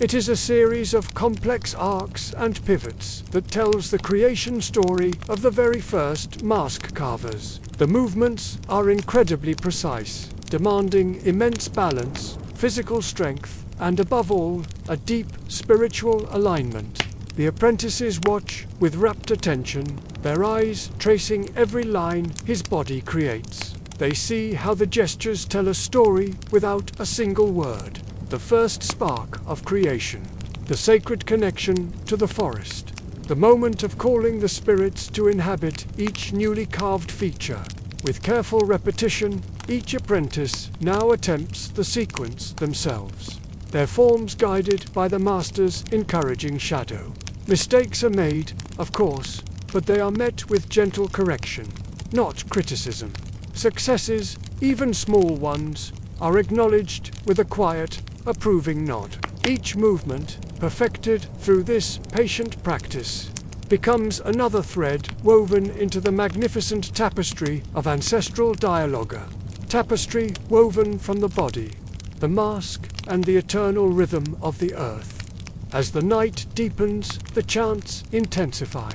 It is a series of complex arcs and pivots that tells the creation story of the very first mask carvers. The movements are incredibly precise, demanding immense balance, physical strength, and above all, a deep spiritual alignment. The apprentices watch with rapt attention, their eyes tracing every line his body creates. They see how the gestures tell a story without a single word. The first spark of creation, the sacred connection to the forest, the moment of calling the spirits to inhabit each newly carved feature. With careful repetition, each apprentice now attempts the sequence themselves, their forms guided by the master's encouraging shadow. Mistakes are made, of course, but they are met with gentle correction, not criticism. Successes, even small ones, are acknowledged with a quiet, approving nod. Each movement, perfected through this patient practice, becomes another thread woven into the magnificent tapestry of ancestral dialogue. Tapestry woven from the body, the mask, and the eternal rhythm of the earth. As the night deepens, the chants intensify.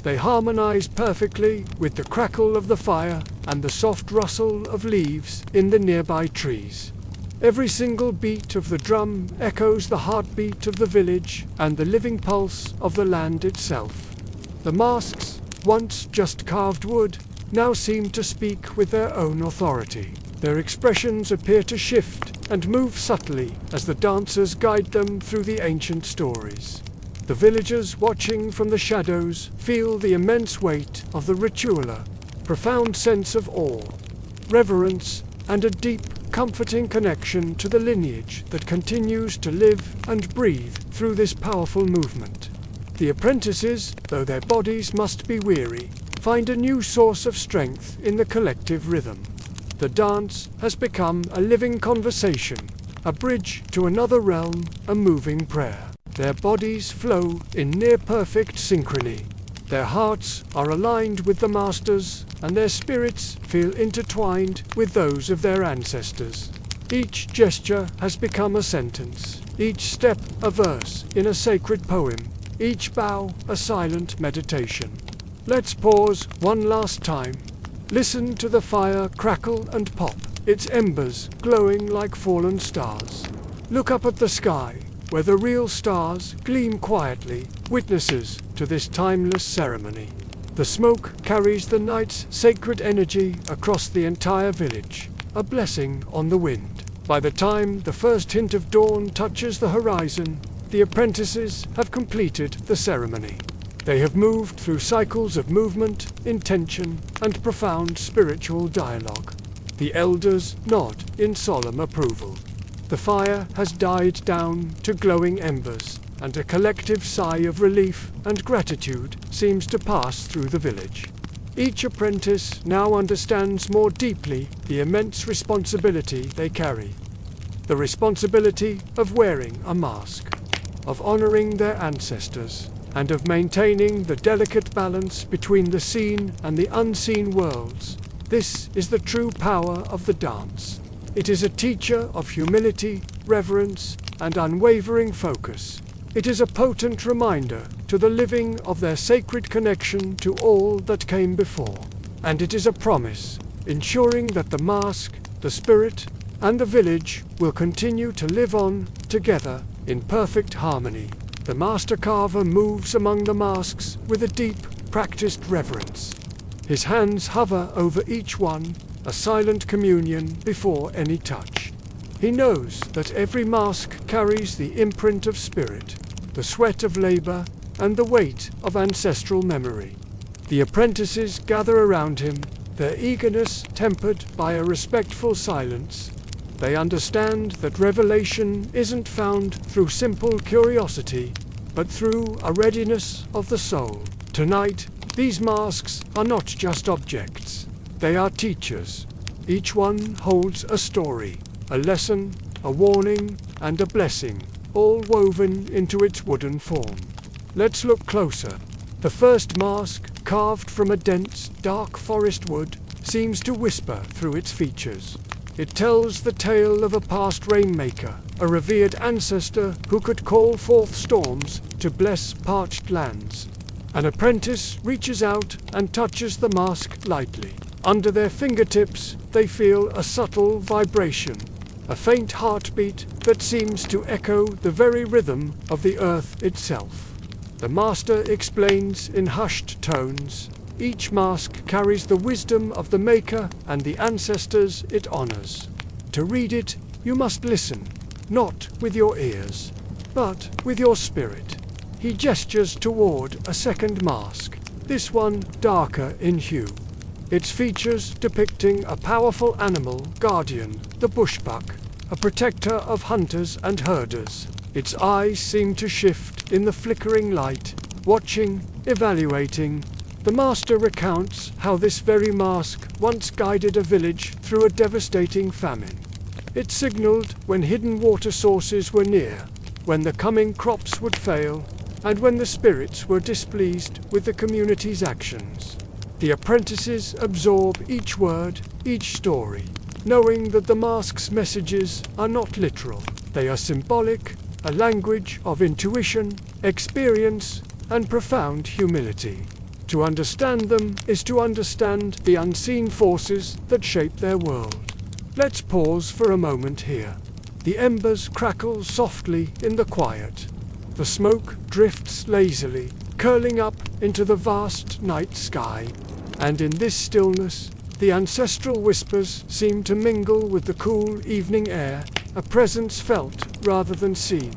They harmonize perfectly with the crackle of the fire and the soft rustle of leaves in the nearby trees. Every single beat of the drum echoes the heartbeat of the village and the living pulse of the land itself. The masks, once just carved wood, now seem to speak with their own authority. Their expressions appear to shift and move subtly as the dancers guide them through the ancient stories. The villagers watching from the shadows feel the immense weight of the ritual, a profound sense of awe, reverence, and a deep, comforting connection to the lineage that continues to live and breathe through this powerful movement. The apprentices, though their bodies must be weary, find a new source of strength in the collective rhythm. The dance has become a living conversation, a bridge to another realm, a moving prayer. Their bodies flow in near-perfect synchrony. Their hearts are aligned with the masters, and their spirits feel intertwined with those of their ancestors. Each gesture has become a sentence, each step a verse in a sacred poem, each bow a silent meditation. Let's pause one last time. Listen to the fire crackle and pop, its embers glowing like fallen stars. Look up at the sky, where the real stars gleam quietly, witnesses to this timeless ceremony. The smoke carries the night's sacred energy across the entire village, a blessing on the wind. By the time the first hint of dawn touches the horizon, the apprentices have completed the ceremony. They have moved through cycles of movement, intention, and profound spiritual dialogue. The elders nod in solemn approval. The fire has died down to glowing embers, and a collective sigh of relief and gratitude seems to pass through the village. Each apprentice now understands more deeply the immense responsibility they carry. The responsibility of wearing a mask, of honoring their ancestors, and of maintaining the delicate balance between the seen and the unseen worlds. This is the true power of the dance. It is a teacher of humility, reverence, and unwavering focus. It is a potent reminder to the living of their sacred connection to all that came before. And it is a promise, ensuring that the mask, the spirit, and the village will continue to live on together in perfect harmony. The master carver moves among the masks with a deep, practiced reverence. His hands hover over each one, a silent communion before any touch. He knows that every mask carries the imprint of spirit, the sweat of labor, and the weight of ancestral memory. The apprentices gather around him, their eagerness tempered by a respectful silence. They understand that revelation isn't found through simple curiosity, but through a readiness of the soul. Tonight, these masks are not just objects. They are teachers. Each one holds a story, a lesson, a warning, and a blessing, all woven into its wooden form. Let's look closer. The first mask, carved from a dense, dark forest wood, seems to whisper through its features. It tells the tale of a past rainmaker, a revered ancestor who could call forth storms to bless parched lands. An apprentice reaches out and touches the mask lightly. Under their fingertips, they feel a subtle vibration, a faint heartbeat that seems to echo the very rhythm of the earth itself. The master explains in hushed tones. Each mask carries the wisdom of the maker and the ancestors it honors. To read it, you must listen, not with your ears, but with your spirit. He gestures toward a second mask, this one darker in hue. Its features depicting a powerful animal guardian, the bushbuck, a protector of hunters and herders. Its eyes seem to shift in the flickering light, watching, evaluating. The master recounts how this very mask once guided a village through a devastating famine. It signaled when hidden water sources were near, when the coming crops would fail, and when the spirits were displeased with the community's actions. The apprentices absorb each word, each story, knowing that the mask's messages are not literal. They are symbolic, a language of intuition, experience, and profound humility. To understand them is to understand the unseen forces that shape their world. Let's pause for a moment here. The embers crackle softly in the quiet. The smoke drifts lazily, curling up into the vast night sky. And in this stillness, the ancestral whispers seem to mingle with the cool evening air, a presence felt rather than seen.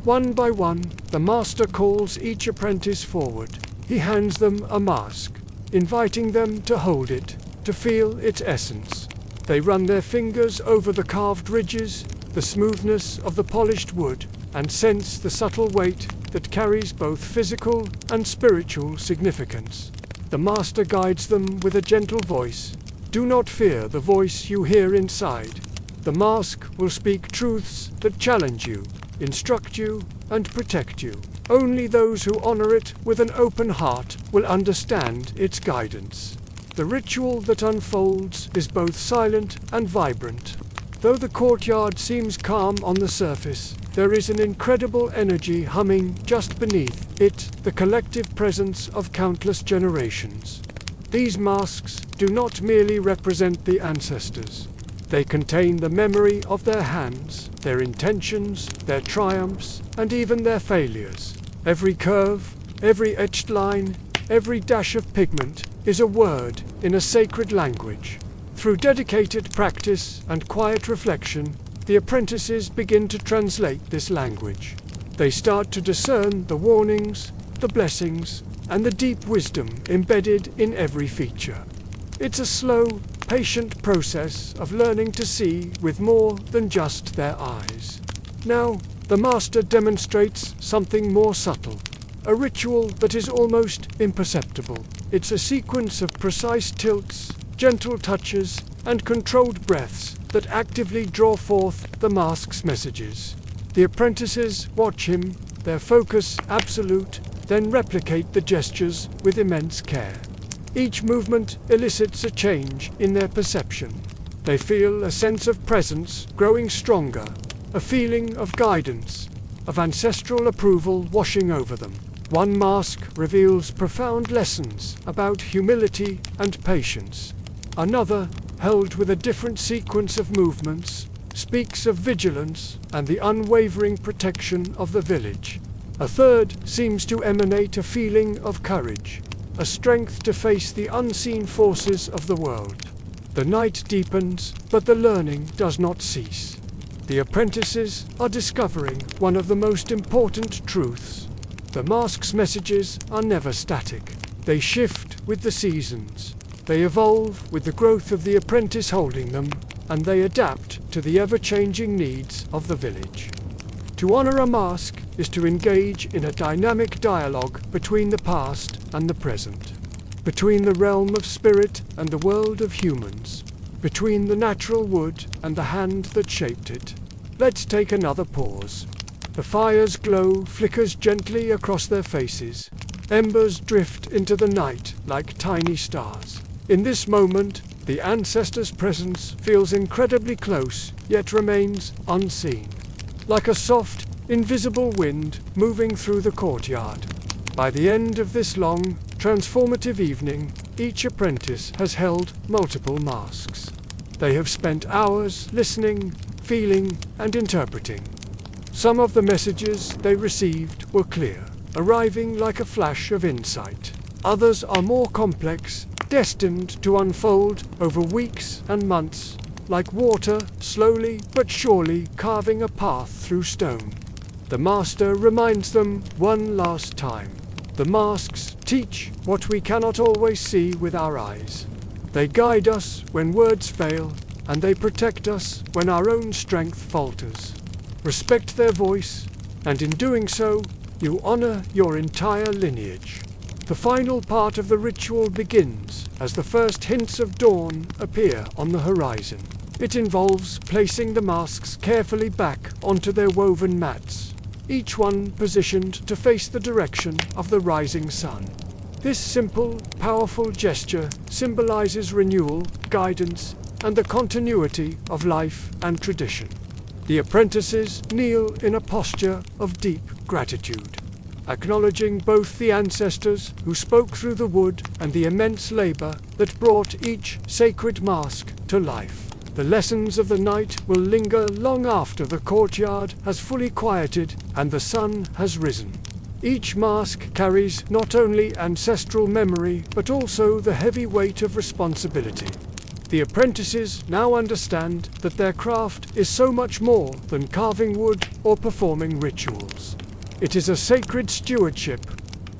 One by one, the master calls each apprentice forward. He hands them a mask, inviting them to hold it, to feel its essence. They run their fingers over the carved ridges, the smoothness of the polished wood, and sense the subtle weight that carries both physical and spiritual significance. The master guides them with a gentle voice. Do not fear the voice you hear inside. The mask will speak truths that challenge you, instruct you, and protect you. Only those who honor it with an open heart will understand its guidance. The ritual that unfolds is both silent and vibrant. Though the courtyard seems calm on the surface, there is an incredible energy humming just beneath it, the collective presence of countless generations. These masks do not merely represent the ancestors. They contain the memory of their hands, their intentions, their triumphs, and even their failures. Every curve, every etched line, every dash of pigment is a word in a sacred language. Through dedicated practice and quiet reflection, the apprentices begin to translate this language. They start to discern the warnings, the blessings, and the deep wisdom embedded in every feature. It's a slow, patient process of learning to see with more than just their eyes. Now, the master demonstrates something more subtle, a ritual that is almost imperceptible. It's a sequence of precise tilts, gentle touches, and controlled breaths that actively draw forth the mask's messages. The apprentices watch him, their focus absolute, then replicate the gestures with immense care. Each movement elicits a change in their perception. They feel a sense of presence growing stronger, a feeling of guidance, of ancestral approval washing over them. One mask reveals profound lessons about humility and patience. Another, held with a different sequence of movements, speaks of vigilance and the unwavering protection of the village. A third seems to emanate a feeling of courage, a strength to face the unseen forces of the world. The night deepens, but the learning does not cease. The apprentices are discovering one of the most important truths. The mask's messages are never static. They shift with the seasons. They evolve with the growth of the apprentice holding them, and they adapt to the ever-changing needs of the village. To honor a mask is to engage in a dynamic dialogue between the past and the present, between the realm of spirit and the world of humans, between the natural wood and the hand that shaped it. Let's take another pause. The fire's glow flickers gently across their faces. Embers drift into the night like tiny stars. In this moment, the ancestors' presence feels incredibly close, yet remains unseen. Like a soft, invisible wind moving through the courtyard. By the end of this long, transformative evening, each apprentice has held multiple masks. They have spent hours listening, feeling, and interpreting. Some of the messages they received were clear, arriving like a flash of insight. Others are more complex, destined to unfold over weeks and months, like water slowly but surely carving a path through stone. The master reminds them one last time. The masks teach what we cannot always see with our eyes. They guide us when words fail, and they protect us when our own strength falters. Respect their voice, and in doing so, you honor your entire lineage. The final part of the ritual begins as the first hints of dawn appear on the horizon. It involves placing the masks carefully back onto their woven mats, each one positioned to face the direction of the rising sun. This simple, powerful gesture symbolizes renewal, guidance, and the continuity of life and tradition. The apprentices kneel in a posture of deep gratitude, acknowledging both the ancestors who spoke through the wood and the immense labor that brought each sacred mask to life. The lessons of the night will linger long after the courtyard has fully quieted and the sun has risen. Each mask carries not only ancestral memory, but also the heavy weight of responsibility. The apprentices now understand that their craft is so much more than carving wood or performing rituals. It is a sacred stewardship.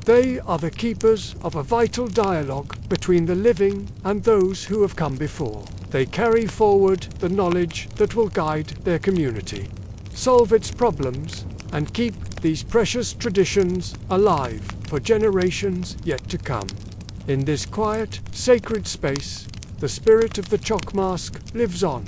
They are the keepers of a vital dialogue between the living and those who have come before. They carry forward the knowledge that will guide their community, solve its problems, and keep these precious traditions alive for generations yet to come. In this quiet, sacred space, the spirit of the chalk mask lives on.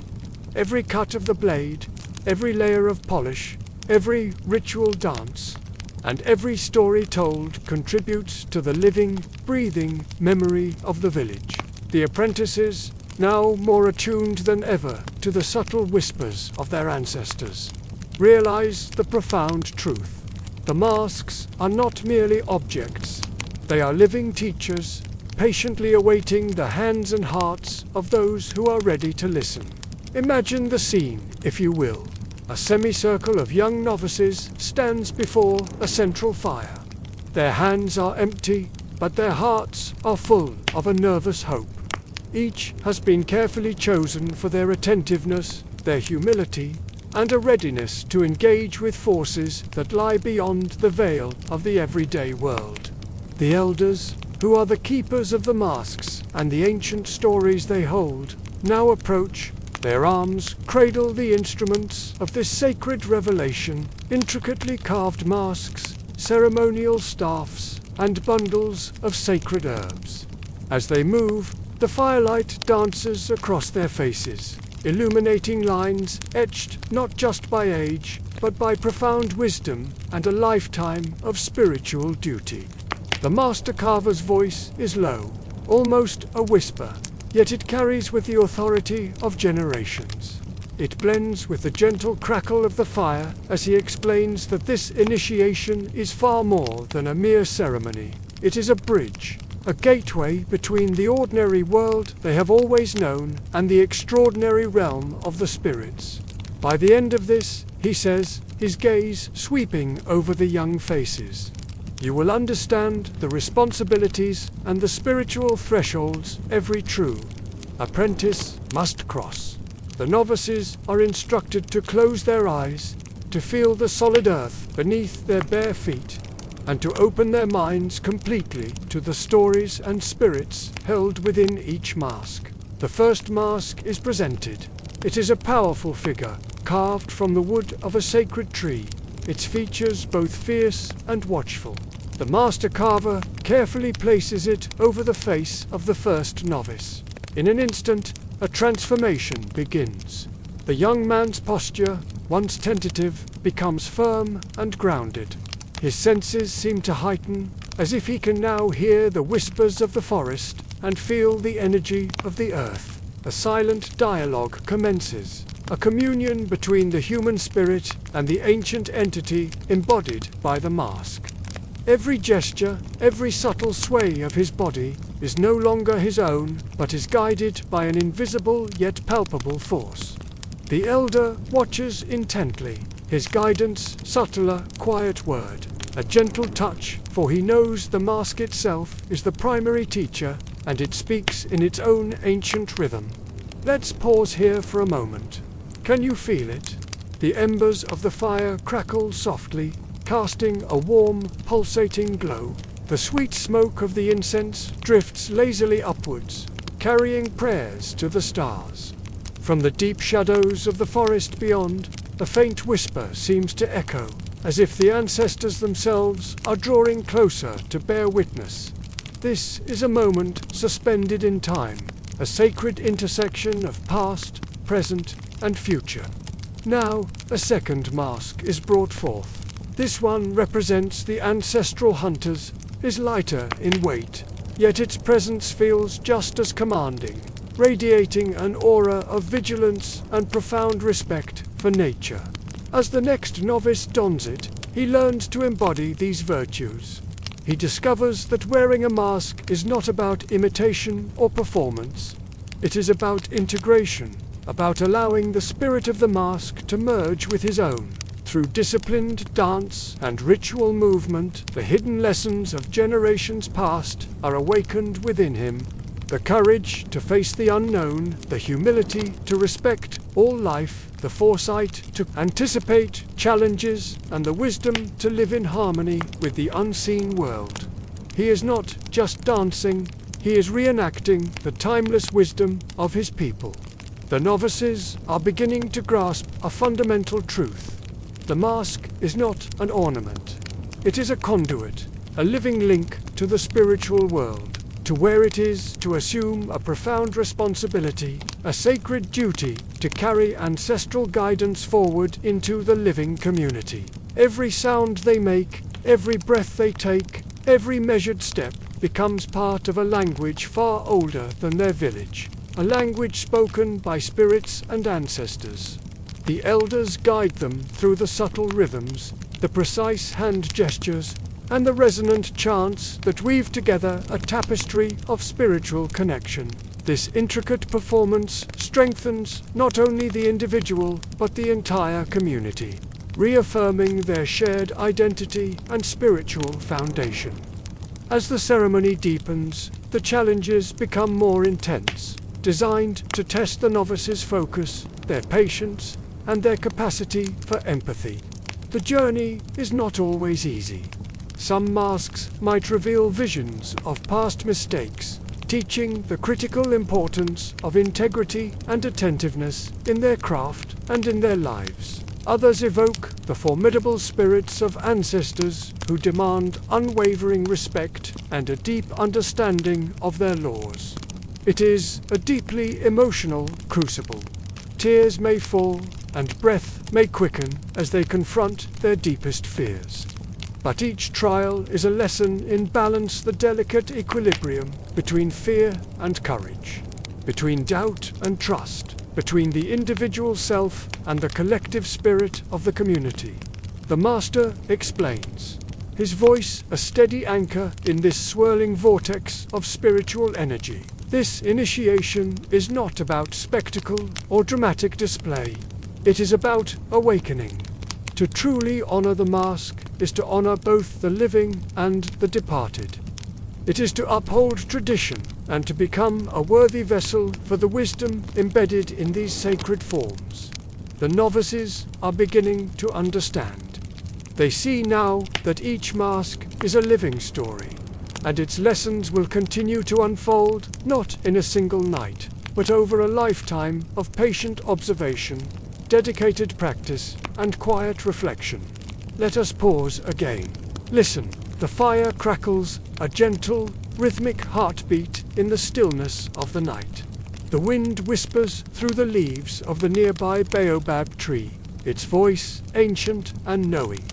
Every cut of the blade, every layer of polish, every ritual dance, and every story told contributes to the living, breathing memory of the village. The apprentices, now more attuned than ever to the subtle whispers of their ancestors, realize the profound truth. The masks are not merely objects. They are living teachers, patiently awaiting the hands and hearts of those who are ready to listen. Imagine the scene, if you will. A semicircle of young novices stands before a central fire. Their hands are empty, but their hearts are full of a nervous hope. Each has been carefully chosen for their attentiveness, their humility, and a readiness to engage with forces that lie beyond the veil of the everyday world. The elders, who are the keepers of the masks and the ancient stories they hold, now approach. Their arms cradle the instruments of this sacred revelation, intricately carved masks, ceremonial staffs, and bundles of sacred herbs. As they move, the firelight dances across their faces, illuminating lines etched not just by age, but by profound wisdom and a lifetime of spiritual duty. The master carver's voice is low, almost a whisper, yet it carries with the authority of generations. It blends with the gentle crackle of the fire as he explains that this initiation is far more than a mere ceremony. It is a bridge, a gateway between the ordinary world they have always known and the extraordinary realm of the spirits. By the end of this, he says, his gaze sweeping over the young faces, you will understand the responsibilities and the spiritual thresholds every true apprentice must cross. The novices are instructed to close their eyes, to feel the solid earth beneath their bare feet, and to open their minds completely to the stories and spirits held within each mask. The first mask is presented. It is a powerful figure, carved from the wood of a sacred tree, its features both fierce and watchful. The master carver carefully places it over the face of the first novice. In an instant, a transformation begins. The young man's posture, once tentative, becomes firm and grounded. His senses seem to heighten, as if he can now hear the whispers of the forest and feel the energy of the earth. A silent dialogue commences, a communion between the human spirit and the ancient entity embodied by the mask. Every gesture, every subtle sway of his body is no longer his own, but is guided by an invisible yet palpable force. The elder watches intently, his guidance subtler, quiet word, a gentle touch, for he knows the mask itself is the primary teacher, and it speaks in its own ancient rhythm. Let's pause here for a moment. Can you feel it? The embers of the fire crackle softly, casting a warm, pulsating glow. The sweet smoke of the incense drifts lazily upwards, carrying prayers to the stars. From the deep shadows of the forest beyond, a faint whisper seems to echo, as if the ancestors themselves are drawing closer to bear witness. This is a moment suspended in time, a sacred intersection of past, present, and future. Now, a second mask is brought forth. This one represents the ancestral hunters, is lighter in weight, yet its presence feels just as commanding, radiating an aura of vigilance and profound respect for nature. As the next novice dons it, he learns to embody these virtues. He discovers that wearing a mask is not about imitation or performance. It is about integration, about allowing the spirit of the mask to merge with his own. Through disciplined dance and ritual movement, the hidden lessons of generations past are awakened within him. The courage to face the unknown, the humility to respect all life, the foresight to anticipate challenges, and the wisdom to live in harmony with the unseen world. He is not just dancing, he is reenacting the timeless wisdom of his people. The novices are beginning to grasp a fundamental truth. The mask is not an ornament. It is a conduit, a living link to the spiritual world. To wear it is to assume a profound responsibility, a sacred duty to carry ancestral guidance forward into the living community. Every sound they make, every breath they take, every measured step becomes part of a language far older than their village, a language spoken by spirits and ancestors. The elders guide them through the subtle rhythms, the precise hand gestures, and the resonant chants that weave together a tapestry of spiritual connection. This intricate performance strengthens not only the individual but the entire community, reaffirming their shared identity and spiritual foundation. As the ceremony deepens, the challenges become more intense, designed to test the novices' focus, their patience, and their capacity for empathy. The journey is not always easy. Some masks might reveal visions of past mistakes, teaching the critical importance of integrity and attentiveness in their craft and in their lives. Others evoke the formidable spirits of ancestors who demand unwavering respect and a deep understanding of their laws. It is a deeply emotional crucible. Tears may fall, and breath may quicken as they confront their deepest fears. But each trial is a lesson in balance, the delicate equilibrium between fear and courage, between doubt and trust, between the individual self and the collective spirit of the community. The master explains, his voice a steady anchor in this swirling vortex of spiritual energy. This initiation is not about spectacle or dramatic display. It is about awakening. To truly honor the mask is to honor both the living and the departed. It is to uphold tradition and to become a worthy vessel for the wisdom embedded in these sacred forms. The novices are beginning to understand. They see now that each mask is a living story, and its lessons will continue to unfold not in a single night, but over a lifetime of patient observation, dedicated practice, and quiet reflection. Let us pause again. Listen, the fire crackles, a gentle, rhythmic heartbeat in the stillness of the night. The wind whispers through the leaves of the nearby baobab tree, its voice ancient and knowing.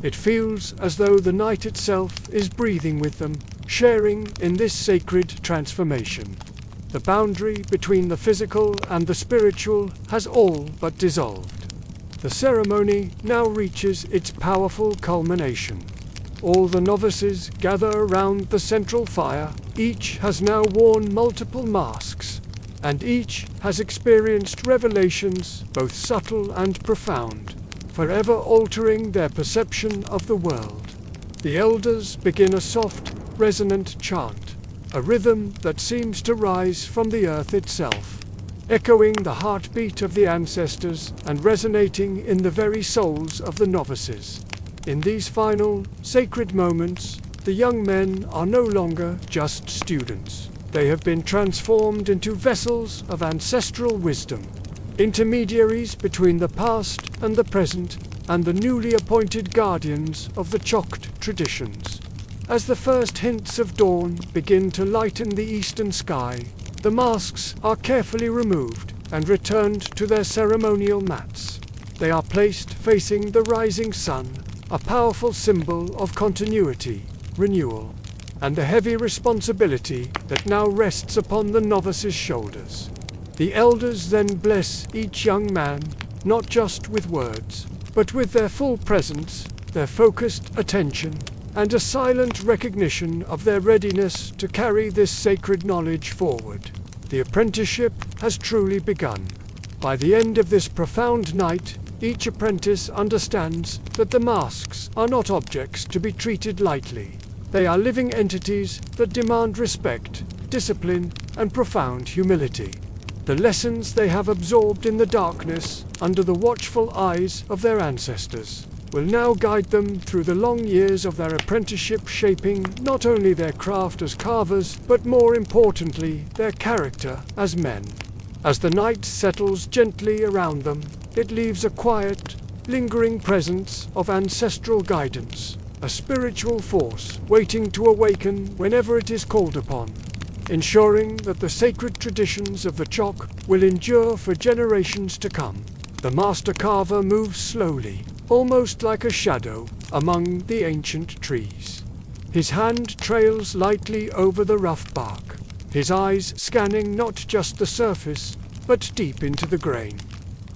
It feels as though the night itself is breathing with them, sharing in this sacred transformation. The boundary between the physical and the spiritual has all but dissolved. The ceremony now reaches its powerful culmination. All the novices gather around the central fire. Each has now worn multiple masks, and each has experienced revelations, both subtle and profound, forever altering their perception of the world. The elders begin a soft, resonant chant, a rhythm that seems to rise from the earth itself, echoing the heartbeat of the ancestors and resonating in the very souls of the novices. In these final, sacred moments, the young men are no longer just students. They have been transformed into vessels of ancestral wisdom, intermediaries between the past and the present, and the newly appointed guardians of the Chokwe traditions. As the first hints of dawn begin to lighten the eastern sky, the masks are carefully removed and returned to their ceremonial mats. They are placed facing the rising sun, a powerful symbol of continuity, renewal, and the heavy responsibility that now rests upon the novice's shoulders. The elders then bless each young man, not just with words, but with their full presence, their focused attention, and a silent recognition of their readiness to carry this sacred knowledge forward. The apprenticeship has truly begun. By the end of this profound night, each apprentice understands that the masks are not objects to be treated lightly. They are living entities that demand respect, discipline, and profound humility. The lessons they have absorbed in the darkness, under the watchful eyes of their ancestors, will now guide them through the long years of their apprenticeship, shaping not only their craft as carvers, but more importantly, their character as men. As the night settles gently around them, it leaves a quiet, lingering presence of ancestral guidance, a spiritual force waiting to awaken whenever it is called upon, ensuring that the sacred traditions of the Chokwe will endure for generations to come. The master carver moves slowly, almost like a shadow, among the ancient trees. His hand trails lightly over the rough bark, his eyes scanning not just the surface, but deep into the grain.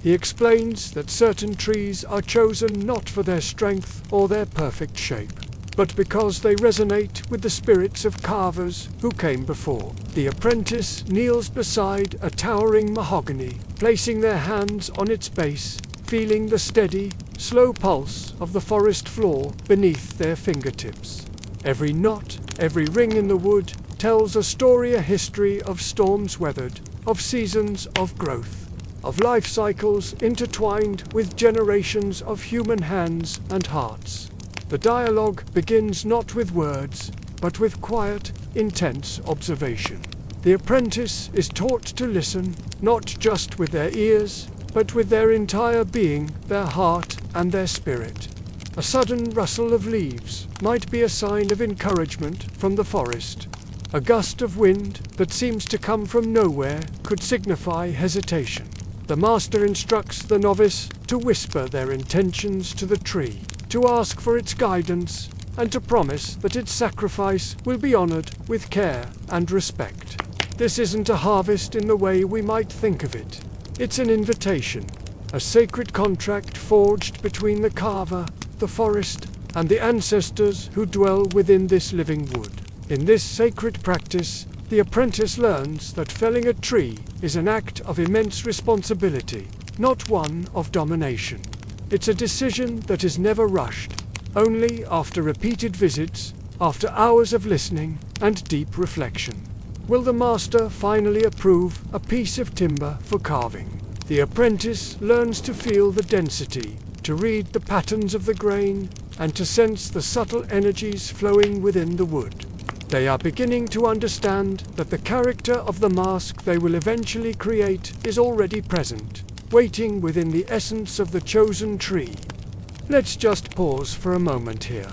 He explains that certain trees are chosen not for their strength or their perfect shape, but because they resonate with the spirits of carvers who came before. The apprentice kneels beside a towering mahogany, placing their hands on its base, feeling the steady, slow pulse of the forest floor beneath their fingertips. Every knot, every ring in the wood tells a story, a history of storms weathered, of seasons of growth, of life cycles intertwined with generations of human hands and hearts. The dialogue begins not with words, but with quiet, intense observation. The apprentice is taught to listen, not just with their ears, but with their entire being, their heart, and their spirit. A sudden rustle of leaves might be a sign of encouragement from the forest. A gust of wind that seems to come from nowhere could signify hesitation. The master instructs the novice to whisper their intentions to the tree, to ask for its guidance, and to promise that its sacrifice will be honored with care and respect. This isn't a harvest in the way we might think of it. It's an invitation, a sacred contract forged between the carver, the forest, and the ancestors who dwell within this living wood. In this sacred practice, the apprentice learns that felling a tree is an act of immense responsibility, not one of domination. It's a decision that is never rushed, only after repeated visits, after hours of listening and deep reflection. will the master finally approve a piece of timber for carving. The apprentice learns to feel the density, to read the patterns of the grain, and to sense the subtle energies flowing within the wood. They are beginning to understand that the character of the mask they will eventually create is already present, waiting within the essence of the chosen tree. Let's just pause for a moment here.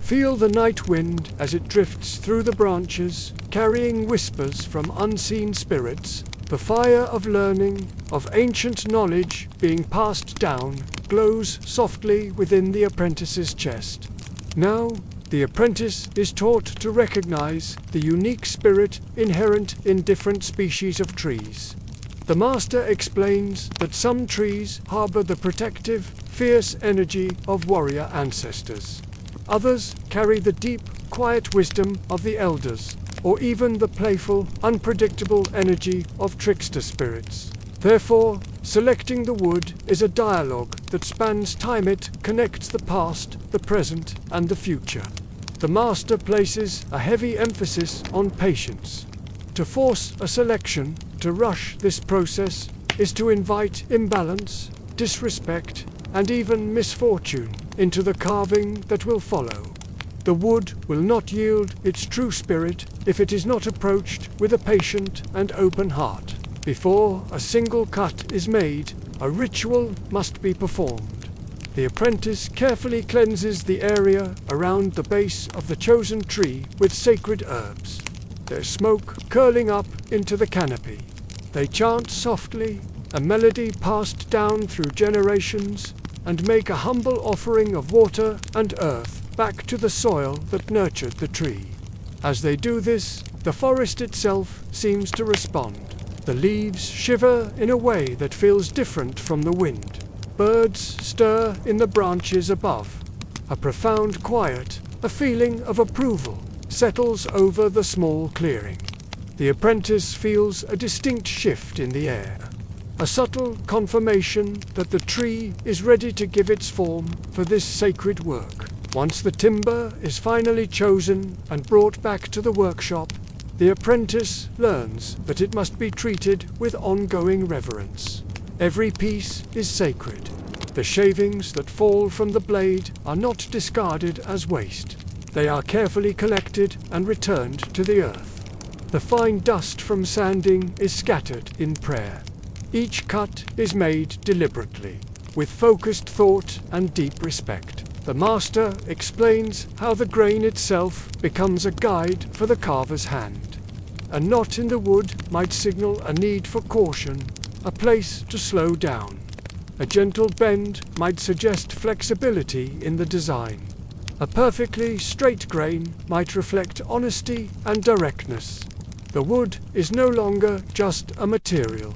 Feel the night wind as it drifts through the branches, carrying whispers from unseen spirits. The fire of learning, of ancient knowledge being passed down, glows softly within the apprentice's chest. Now, the apprentice is taught to recognize the unique spirit inherent in different species of trees. The master explains that some trees harbor the protective, fierce energy of warrior ancestors. Others carry the deep, quiet wisdom of the elders, or even the playful, unpredictable energy of trickster spirits. Therefore, selecting the wood is a dialogue that spans time. It connects the past, the present, and the future. The master places a heavy emphasis on patience. To force a selection, to rush this process, is to invite imbalance, disrespect, and even misfortune into the carving that will follow. The wood will not yield its true spirit if it is not approached with a patient and open heart. Before a single cut is made, a ritual must be performed. The apprentice carefully cleanses the area around the base of the chosen tree with sacred herbs, their smoke curling up into the canopy. They chant softly, a melody passed down through generations, and make a humble offering of water and earth back to the soil that nurtured the tree. As they do this, the forest itself seems to respond. The leaves shiver in a way that feels different from the wind. Birds stir in the branches above. A profound quiet, a feeling of approval, settles over the small clearing. The apprentice feels a distinct shift in the air. A subtle confirmation that the tree is ready to give its form for this sacred work. Once the timber is finally chosen and brought back to the workshop, the apprentice learns that it must be treated with ongoing reverence. Every piece is sacred. The shavings that fall from the blade are not discarded as waste. They are carefully collected and returned to the earth. The fine dust from sanding is scattered in prayer. Each cut is made deliberately, with focused thought and deep respect. The master explains how the grain itself becomes a guide for the carver's hand. A knot in the wood might signal a need for caution, a place to slow down. A gentle bend might suggest flexibility in the design. A perfectly straight grain might reflect honesty and directness. The wood is no longer just a material.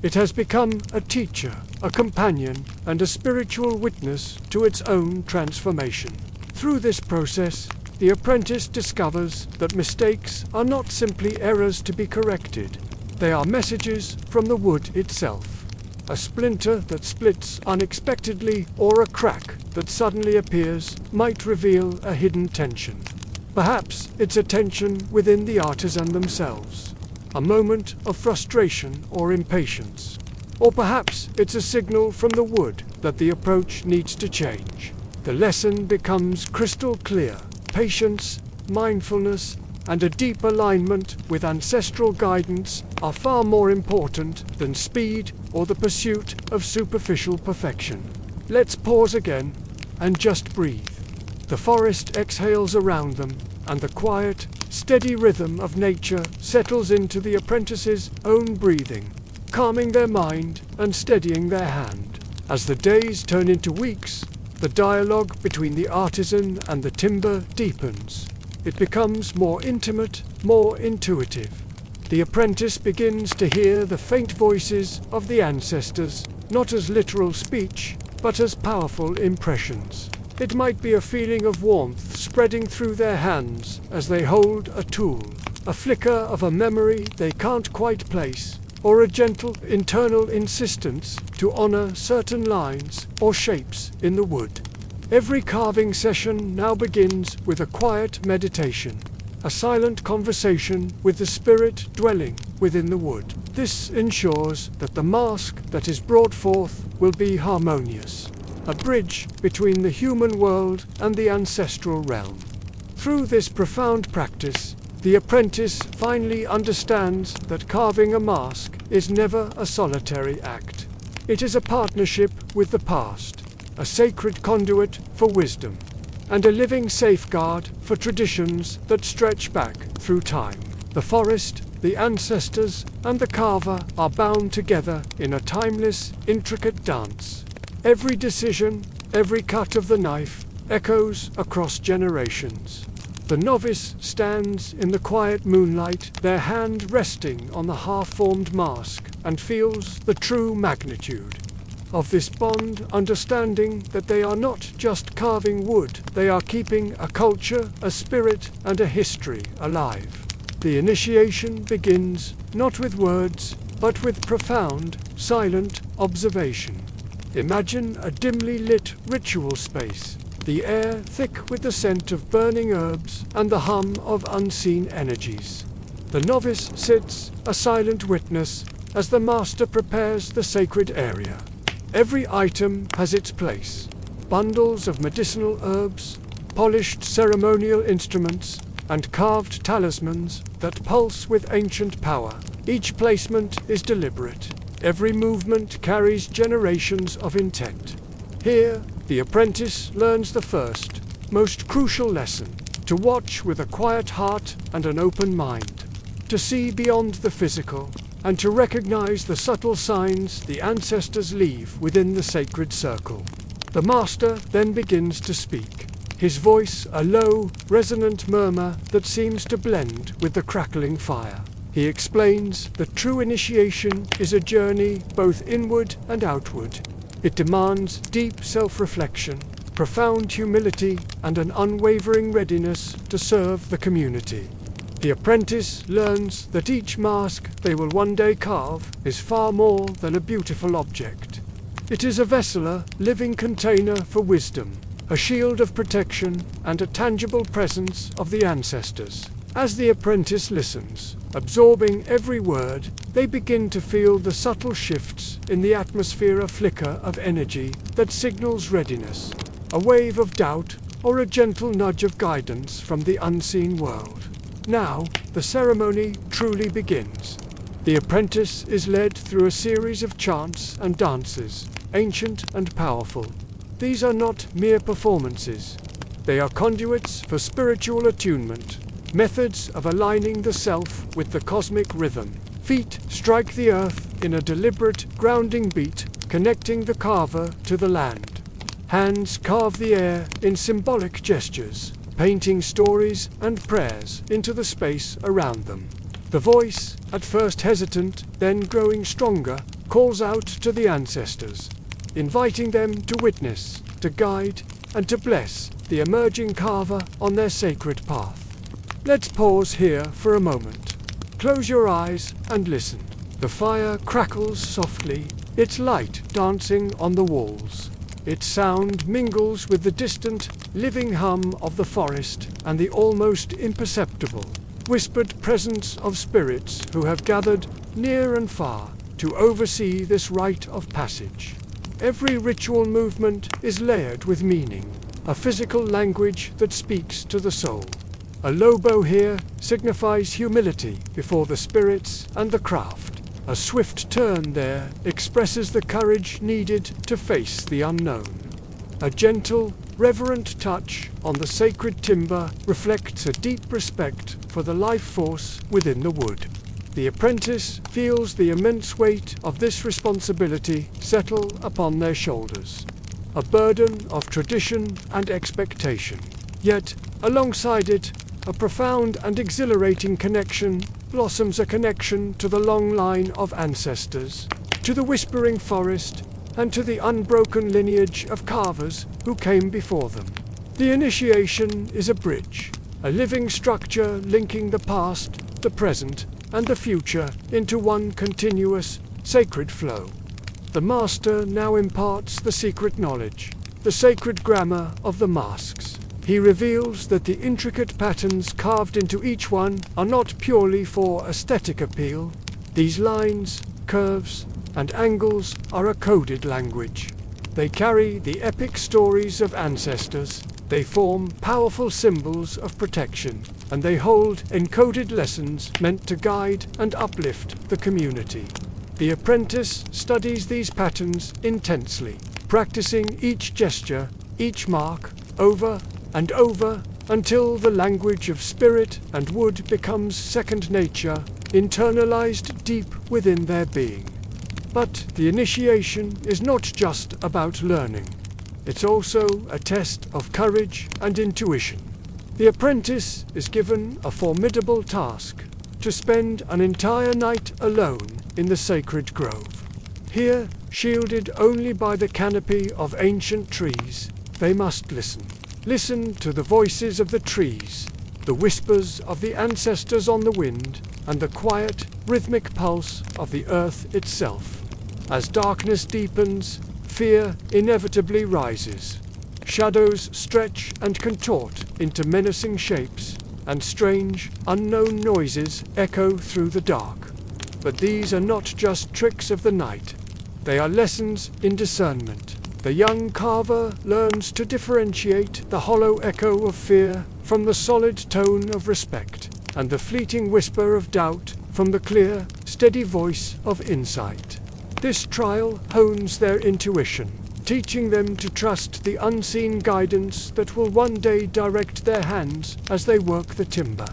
It has become a teacher, a companion, and a spiritual witness to its own transformation. Through this process, the apprentice discovers that mistakes are not simply errors to be corrected. They are messages from the wood itself. A splinter that splits unexpectedly or a crack that suddenly appears might reveal a hidden tension. Perhaps it's a tension within the artisan themselves. A moment of frustration or impatience. Or perhaps it's a signal from the wood that the approach needs to change. The lesson becomes crystal clear. Patience, mindfulness, and a deep alignment with ancestral guidance are far more important than speed or the pursuit of superficial perfection. Let's pause again and just breathe. The forest exhales around them, and the quiet, steady rhythm of nature settles into the apprentice's own breathing, calming their mind and steadying their hand. As the days turn into weeks, the dialogue between the artisan and the timber deepens. It becomes more intimate, more intuitive. The apprentice begins to hear the faint voices of the ancestors, not as literal speech, but as powerful impressions. It might be a feeling of warmth spreading through their hands as they hold a tool, a flicker of a memory they can't quite place, or a gentle internal insistence to honor certain lines or shapes in the wood. Every carving session now begins with a quiet meditation. a silent conversation with the spirit dwelling within the wood. This ensures that the mask that is brought forth will be harmonious, a bridge between the human world and the ancestral realm. Through this profound practice, the apprentice finally understands that carving a mask is never a solitary act. It is a partnership with the past, a sacred conduit for wisdom, and a living safeguard for traditions that stretch back through time. The forest, the ancestors, and the carver are bound together in a timeless, intricate dance. Every decision, every cut of the knife, echoes across generations. The novice stands in the quiet moonlight, their hand resting on the half-formed mask, and feels the true magnitude of this bond, understanding that they are not just carving wood, they are keeping a culture, a spirit, and a history alive. The initiation begins not with words, but with profound, silent observation. Imagine a dimly lit ritual space, the air thick with the scent of burning herbs and the hum of unseen energies. The novice sits, a silent witness, as the master prepares the sacred area. Every item has its place. Bundles of medicinal herbs, polished ceremonial instruments, and carved talismans that pulse with ancient power. Each placement is deliberate. Every movement carries generations of intent. Here, the apprentice learns the first, most crucial lesson: to watch with a quiet heart and an open mind, to see beyond the physical, and to recognize the subtle signs the ancestors leave within the sacred circle. The master then begins to speak, his voice a low, resonant murmur that seems to blend with the crackling fire. He explains that true initiation is a journey both inward and outward. It demands deep self-reflection, profound humility, and an unwavering readiness to serve the community. The apprentice learns that each mask they will one day carve is far more than a beautiful object. It is a vessel, a living container for wisdom, a shield of protection, and a tangible presence of the ancestors. As the apprentice listens, absorbing every word, they begin to feel the subtle shifts in the atmosphere, a flicker of energy that signals readiness, a wave of doubt, or a gentle nudge of guidance from the unseen world. Now, the ceremony truly begins. The apprentice is led through a series of chants and dances, ancient and powerful. These are not mere performances. They are conduits for spiritual attunement, methods of aligning the self with the cosmic rhythm. Feet strike the earth in a deliberate, grounding beat, connecting the carver to the land. Hands carve the air in symbolic gestures, painting stories and prayers into the space around them. The voice, at first hesitant, then growing stronger, calls out to the ancestors, inviting them to witness, to guide, and to bless the emerging carver on their sacred path. Let's pause here for a moment. Close your eyes and listen. The fire crackles softly, its light dancing on the walls. Its sound mingles with the distant, living hum of the forest and the almost imperceptible, whispered presence of spirits who have gathered near and far to oversee this rite of passage. Every ritual movement is layered with meaning, a physical language that speaks to the soul. A lobo here signifies humility before the spirits and the craft. A swift turn there expresses the courage needed to face the unknown. A gentle, reverent touch on the sacred timber reflects a deep respect for the life force within the wood. The apprentice feels the immense weight of this responsibility settle upon their shoulders, a burden of tradition and expectation. Yet, alongside it, a profound and exhilarating connection blossoms, a connection to the long line of ancestors, to the whispering forest, and to the unbroken lineage of carvers who came before them. The initiation is a bridge, a living structure linking the past, the present, and the future into one continuous, sacred flow. The master now imparts the secret knowledge, the sacred grammar of the masks. He reveals that the intricate patterns carved into each one are not purely for aesthetic appeal. These lines, curves, and angles are a coded language. They carry the epic stories of ancestors, they form powerful symbols of protection, and they hold encoded lessons meant to guide and uplift the community. The apprentice studies these patterns intensely, practicing each gesture, each mark, over and over, until the language of spirit and wood becomes second nature, internalized deep within their being. But the initiation is not just about learning. It's also a test of courage and intuition. The apprentice is given a formidable task: to spend an entire night alone in the sacred grove. Here, shielded only by the canopy of ancient trees, they must listen. Listen to the voices of the trees, the whispers of the ancestors on the wind, and the quiet, rhythmic pulse of the earth itself. As darkness deepens, fear inevitably rises. Shadows stretch and contort into menacing shapes, and strange, unknown noises echo through the dark. But these are not just tricks of the night. They are lessons in discernment. The young Carver learns to differentiate the hollow echo of fear from the solid tone of respect, and the fleeting whisper of doubt from the clear, steady voice of insight. This trial hones their intuition, teaching them to trust the unseen guidance that will one day direct their hands as they work the timber.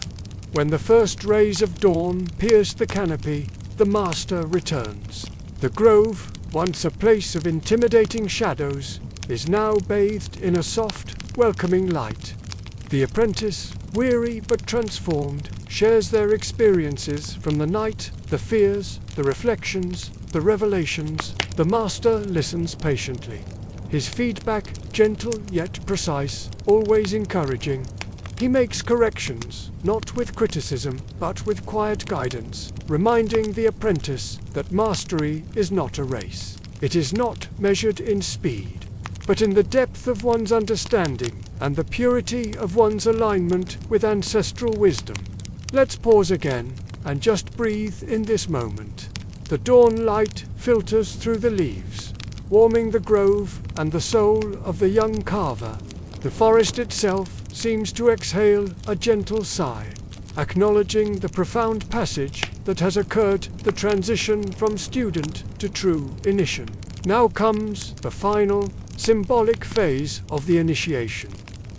When the first rays of dawn pierce the canopy, the master returns. The grove, once a place of intimidating shadows, is now bathed in a soft, welcoming light. The apprentice, weary but transformed, shares their experiences from the night, the fears, the reflections, the revelations. The master listens patiently. His feedback, gentle yet precise, always encouraging. He makes corrections, not with criticism, but with quiet guidance, reminding the apprentice that mastery is not a race. It is not measured in speed, but in the depth of one's understanding and the purity of one's alignment with ancestral wisdom. Let's pause again and just breathe in this moment. The dawn light filters through the leaves, warming the grove and the soul of the young Carver. The forest itself seems to exhale a gentle sigh, acknowledging the profound passage that has occurred, the transition from student to true initiation. Now comes the final, symbolic phase of the initiation.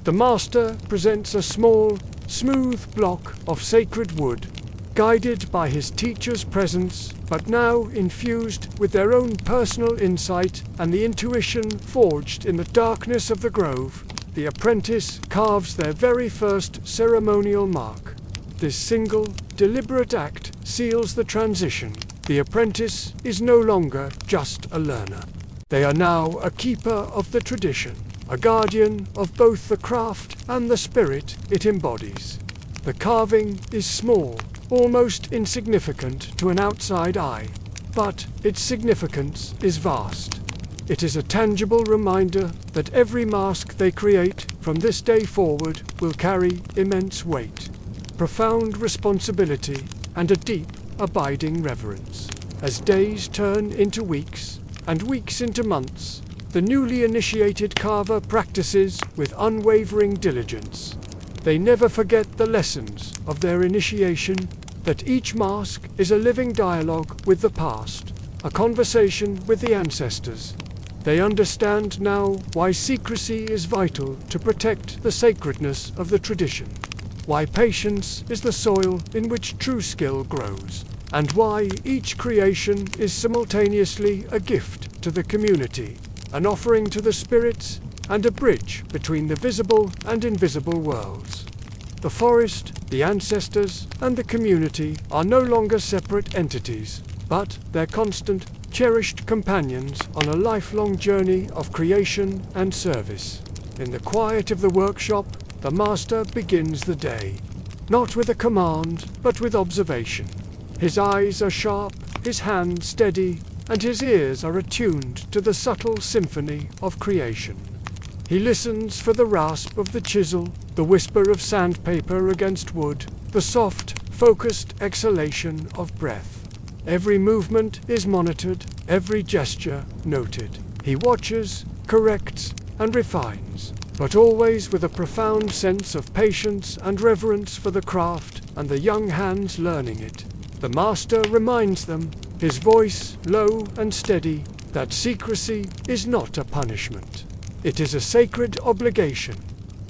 The master presents a small, smooth block of sacred wood, guided by his teacher's presence, but now infused with their own personal insight and the intuition forged in the darkness of the grove. The apprentice carves their very first ceremonial mark. This single, deliberate act seals the transition. The apprentice is no longer just a learner. They are now a keeper of the tradition, a guardian of both the craft and the spirit it embodies. The carving is small, almost insignificant to an outside eye, but its significance is vast. It is a tangible reminder that every mask they create from this day forward will carry immense weight, profound responsibility, and a deep, abiding reverence. As days turn into weeks, and weeks into months, the newly initiated Carver practices with unwavering diligence. They never forget the lessons of their initiation, that each mask is a living dialogue with the past, a conversation with the ancestors. They understand now why secrecy is vital to protect the sacredness of the tradition, why patience is the soil in which true skill grows, and why each creation is simultaneously a gift to the community, an offering to the spirits, and a bridge between the visible and invisible worlds. The forest, the ancestors, and the community are no longer separate entities, but they're constant, cherished companions on a lifelong journey of creation and service. In the quiet of the workshop, the master begins the day, not with a command, but with observation. His eyes are sharp, his hands steady, and his ears are attuned to the subtle symphony of creation. He listens for the rasp of the chisel, the whisper of sandpaper against wood, the soft, focused exhalation of breath. Every movement is monitored, every gesture noted. He watches, corrects, and refines, but always with a profound sense of patience and reverence for the craft and the young hands learning it. The master reminds them, his voice low and steady, that secrecy is not a punishment. It is a sacred obligation.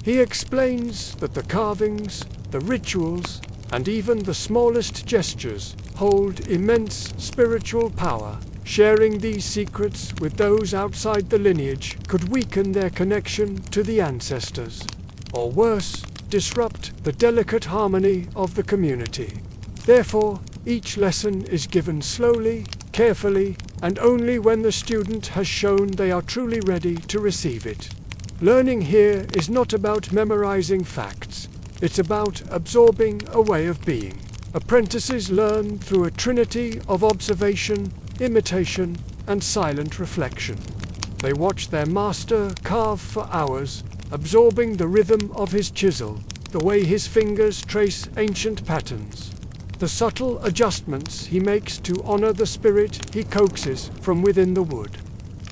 He explains that the carvings, the rituals, and even the smallest gestures hold immense spiritual power. Sharing these secrets with those outside the lineage could weaken their connection to the ancestors, or worse, disrupt the delicate harmony of the community. Therefore, each lesson is given slowly, carefully, and only when the student has shown they are truly ready to receive it. Learning here is not about memorizing facts. It's about absorbing a way of being. Apprentices learn through a trinity of observation, imitation, and silent reflection. They watch their master carve for hours, absorbing the rhythm of his chisel, the way his fingers trace ancient patterns, the subtle adjustments he makes to honor the spirit he coaxes from within the wood.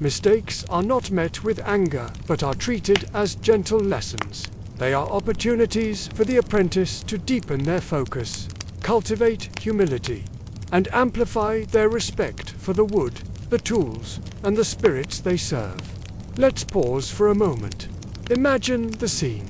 Mistakes are not met with anger, but are treated as gentle lessons. They are opportunities for the apprentice to deepen their focus, cultivate humility, and amplify their respect for the wood, the tools, and the spirits they serve. Let's pause for a moment. Imagine the scene.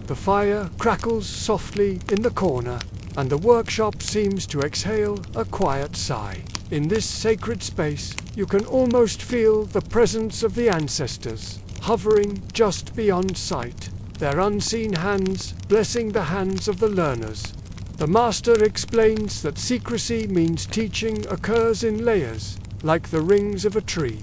The fire crackles softly in the corner, and the workshop seems to exhale a quiet sigh. In this sacred space, you can almost feel the presence of the ancestors, hovering just beyond sight, their unseen hands blessing the hands of the learners. The master explains that secrecy means teaching occurs in layers, like the rings of a tree.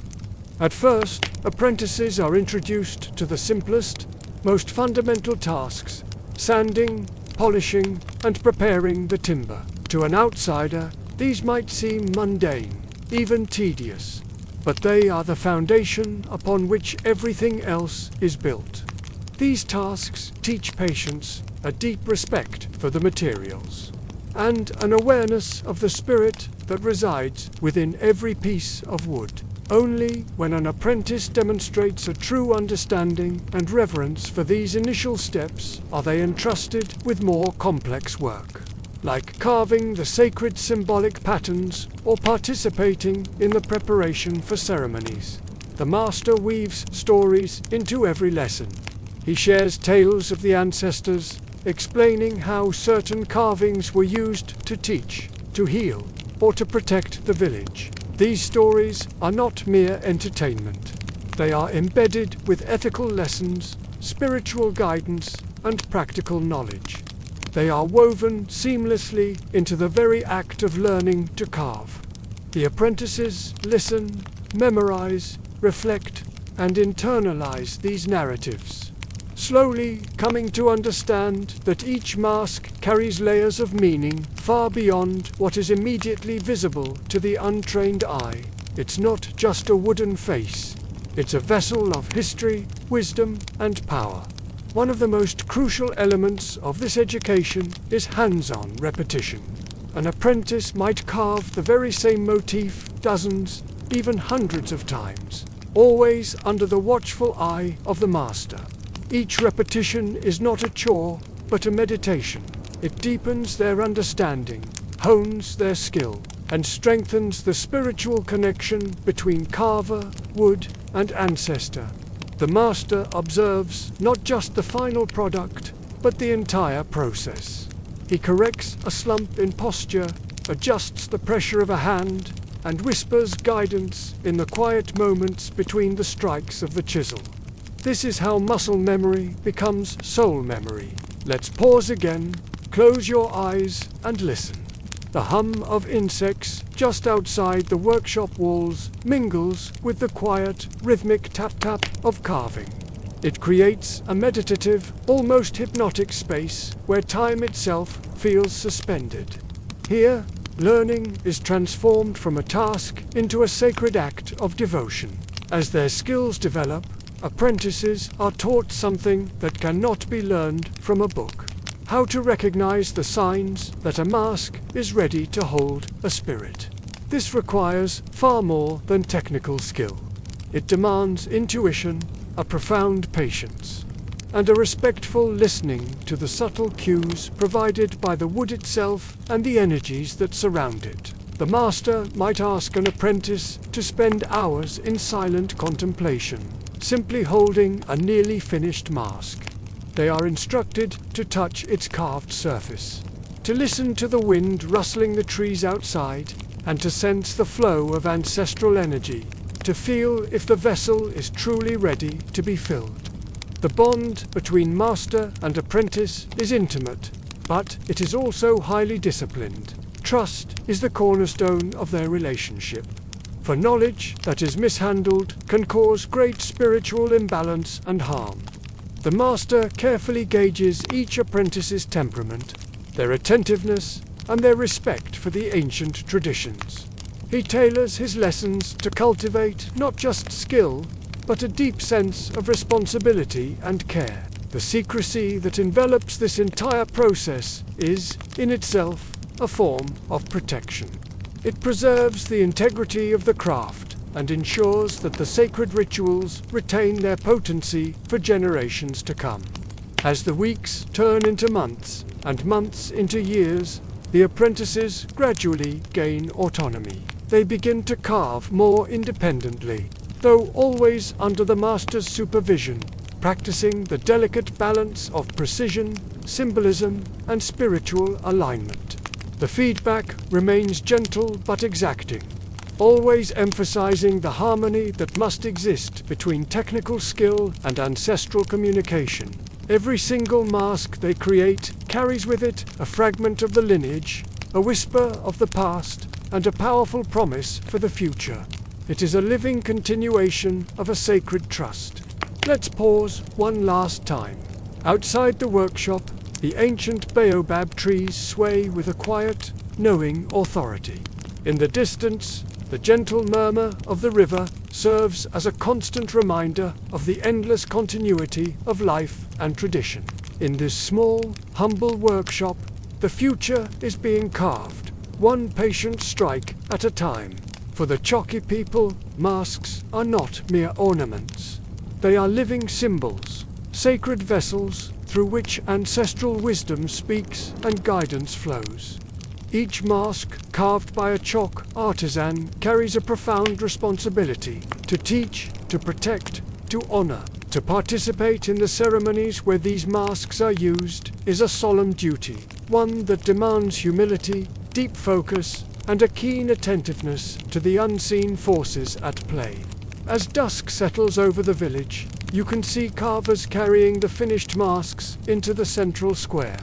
At first, apprentices are introduced to the simplest, most fundamental tasks: sanding, polishing, and preparing the timber. To an outsider, these might seem mundane, even tedious, but they are the foundation upon which everything else is built. These tasks teach patience, a deep respect for the materials, and an awareness of the spirit that resides within every piece of wood. Only when an apprentice demonstrates a true understanding and reverence for these initial steps are they entrusted with more complex work, like carving the sacred symbolic patterns or participating in the preparation for ceremonies. The master weaves stories into every lesson. He shares tales of the ancestors, explaining how certain carvings were used to teach, to heal, or to protect the village. These stories are not mere entertainment. They are embedded with ethical lessons, spiritual guidance, and practical knowledge. They are woven seamlessly into the very act of learning to carve. The apprentices listen, memorize, reflect, and internalize these narratives, slowly coming to understand that each mask carries layers of meaning far beyond what is immediately visible to the untrained eye. It's not just a wooden face. It's a vessel of history, wisdom, and power. One of the most crucial elements of this education is hands-on repetition. An apprentice might carve the very same motif dozens, even hundreds of times, always under the watchful eye of the master. Each repetition is not a chore, but a meditation. It deepens their understanding, hones their skill, and strengthens the spiritual connection between carver, wood, and ancestor. The master observes not just the final product, but the entire process. He corrects a slump in posture, adjusts the pressure of a hand, and whispers guidance in the quiet moments between the strikes of the chisel. This is how muscle memory becomes soul memory. Let's pause again, close your eyes, and listen. The hum of insects just outside the workshop walls mingles with the quiet, rhythmic tap-tap of carving. It creates a meditative, almost hypnotic space where time itself feels suspended. Here, learning is transformed from a task into a sacred act of devotion. As their skills develop, Apprentices are taught something that cannot be learned from a book: how to recognize the signs that a mask is ready to hold a spirit. This requires far more than technical skill. It demands intuition, a profound patience, and a respectful listening to the subtle cues provided by the wood itself and the energies that surround it. The master might ask an apprentice to spend hours in silent contemplation, simply holding a nearly finished mask. They are instructed to touch its carved surface, to listen to the wind rustling the trees outside, and to sense the flow of ancestral energy, to feel if the vessel is truly ready to be filled. The bond between master and apprentice is intimate, but it is also highly disciplined. Trust is the cornerstone of their relationship, for knowledge that is mishandled can cause great spiritual imbalance and harm. The master carefully gauges each apprentice's temperament, their attentiveness, and their respect for the ancient traditions. He tailors his lessons to cultivate not just skill, but a deep sense of responsibility and care. The secrecy that envelops this entire process is, in itself, a form of protection. It preserves the integrity of the craft and ensures that the sacred rituals retain their potency for generations to come. As the weeks turn into months and months into years, the apprentices gradually gain autonomy. They begin to carve more independently, though always under the master's supervision, practicing the delicate balance of precision, symbolism, and spiritual alignment. The feedback remains gentle but exacting, always emphasizing the harmony that must exist between technical skill and ancestral communication. Every single mask they create carries with it a fragment of the lineage, a whisper of the past, and a powerful promise for the future. It is a living continuation of a sacred trust. Let's pause one last time. Outside the workshop, the ancient baobab trees sway with a quiet, knowing authority. In the distance, the gentle murmur of the river serves as a constant reminder of the endless continuity of life and tradition. In this small, humble workshop, the future is being carved, one patient strike at a time. For the Chokwe people, masks are not mere ornaments. They are living symbols, sacred vessels through which ancestral wisdom speaks and guidance flows. Each mask, carved by a Chokwe artisan, carries a profound responsibility to teach, to protect, to honor. To participate in the ceremonies where these masks are used is a solemn duty, one that demands humility, deep focus, and a keen attentiveness to the unseen forces at play. As dusk settles over the village, you can see carvers carrying the finished masks into the central square.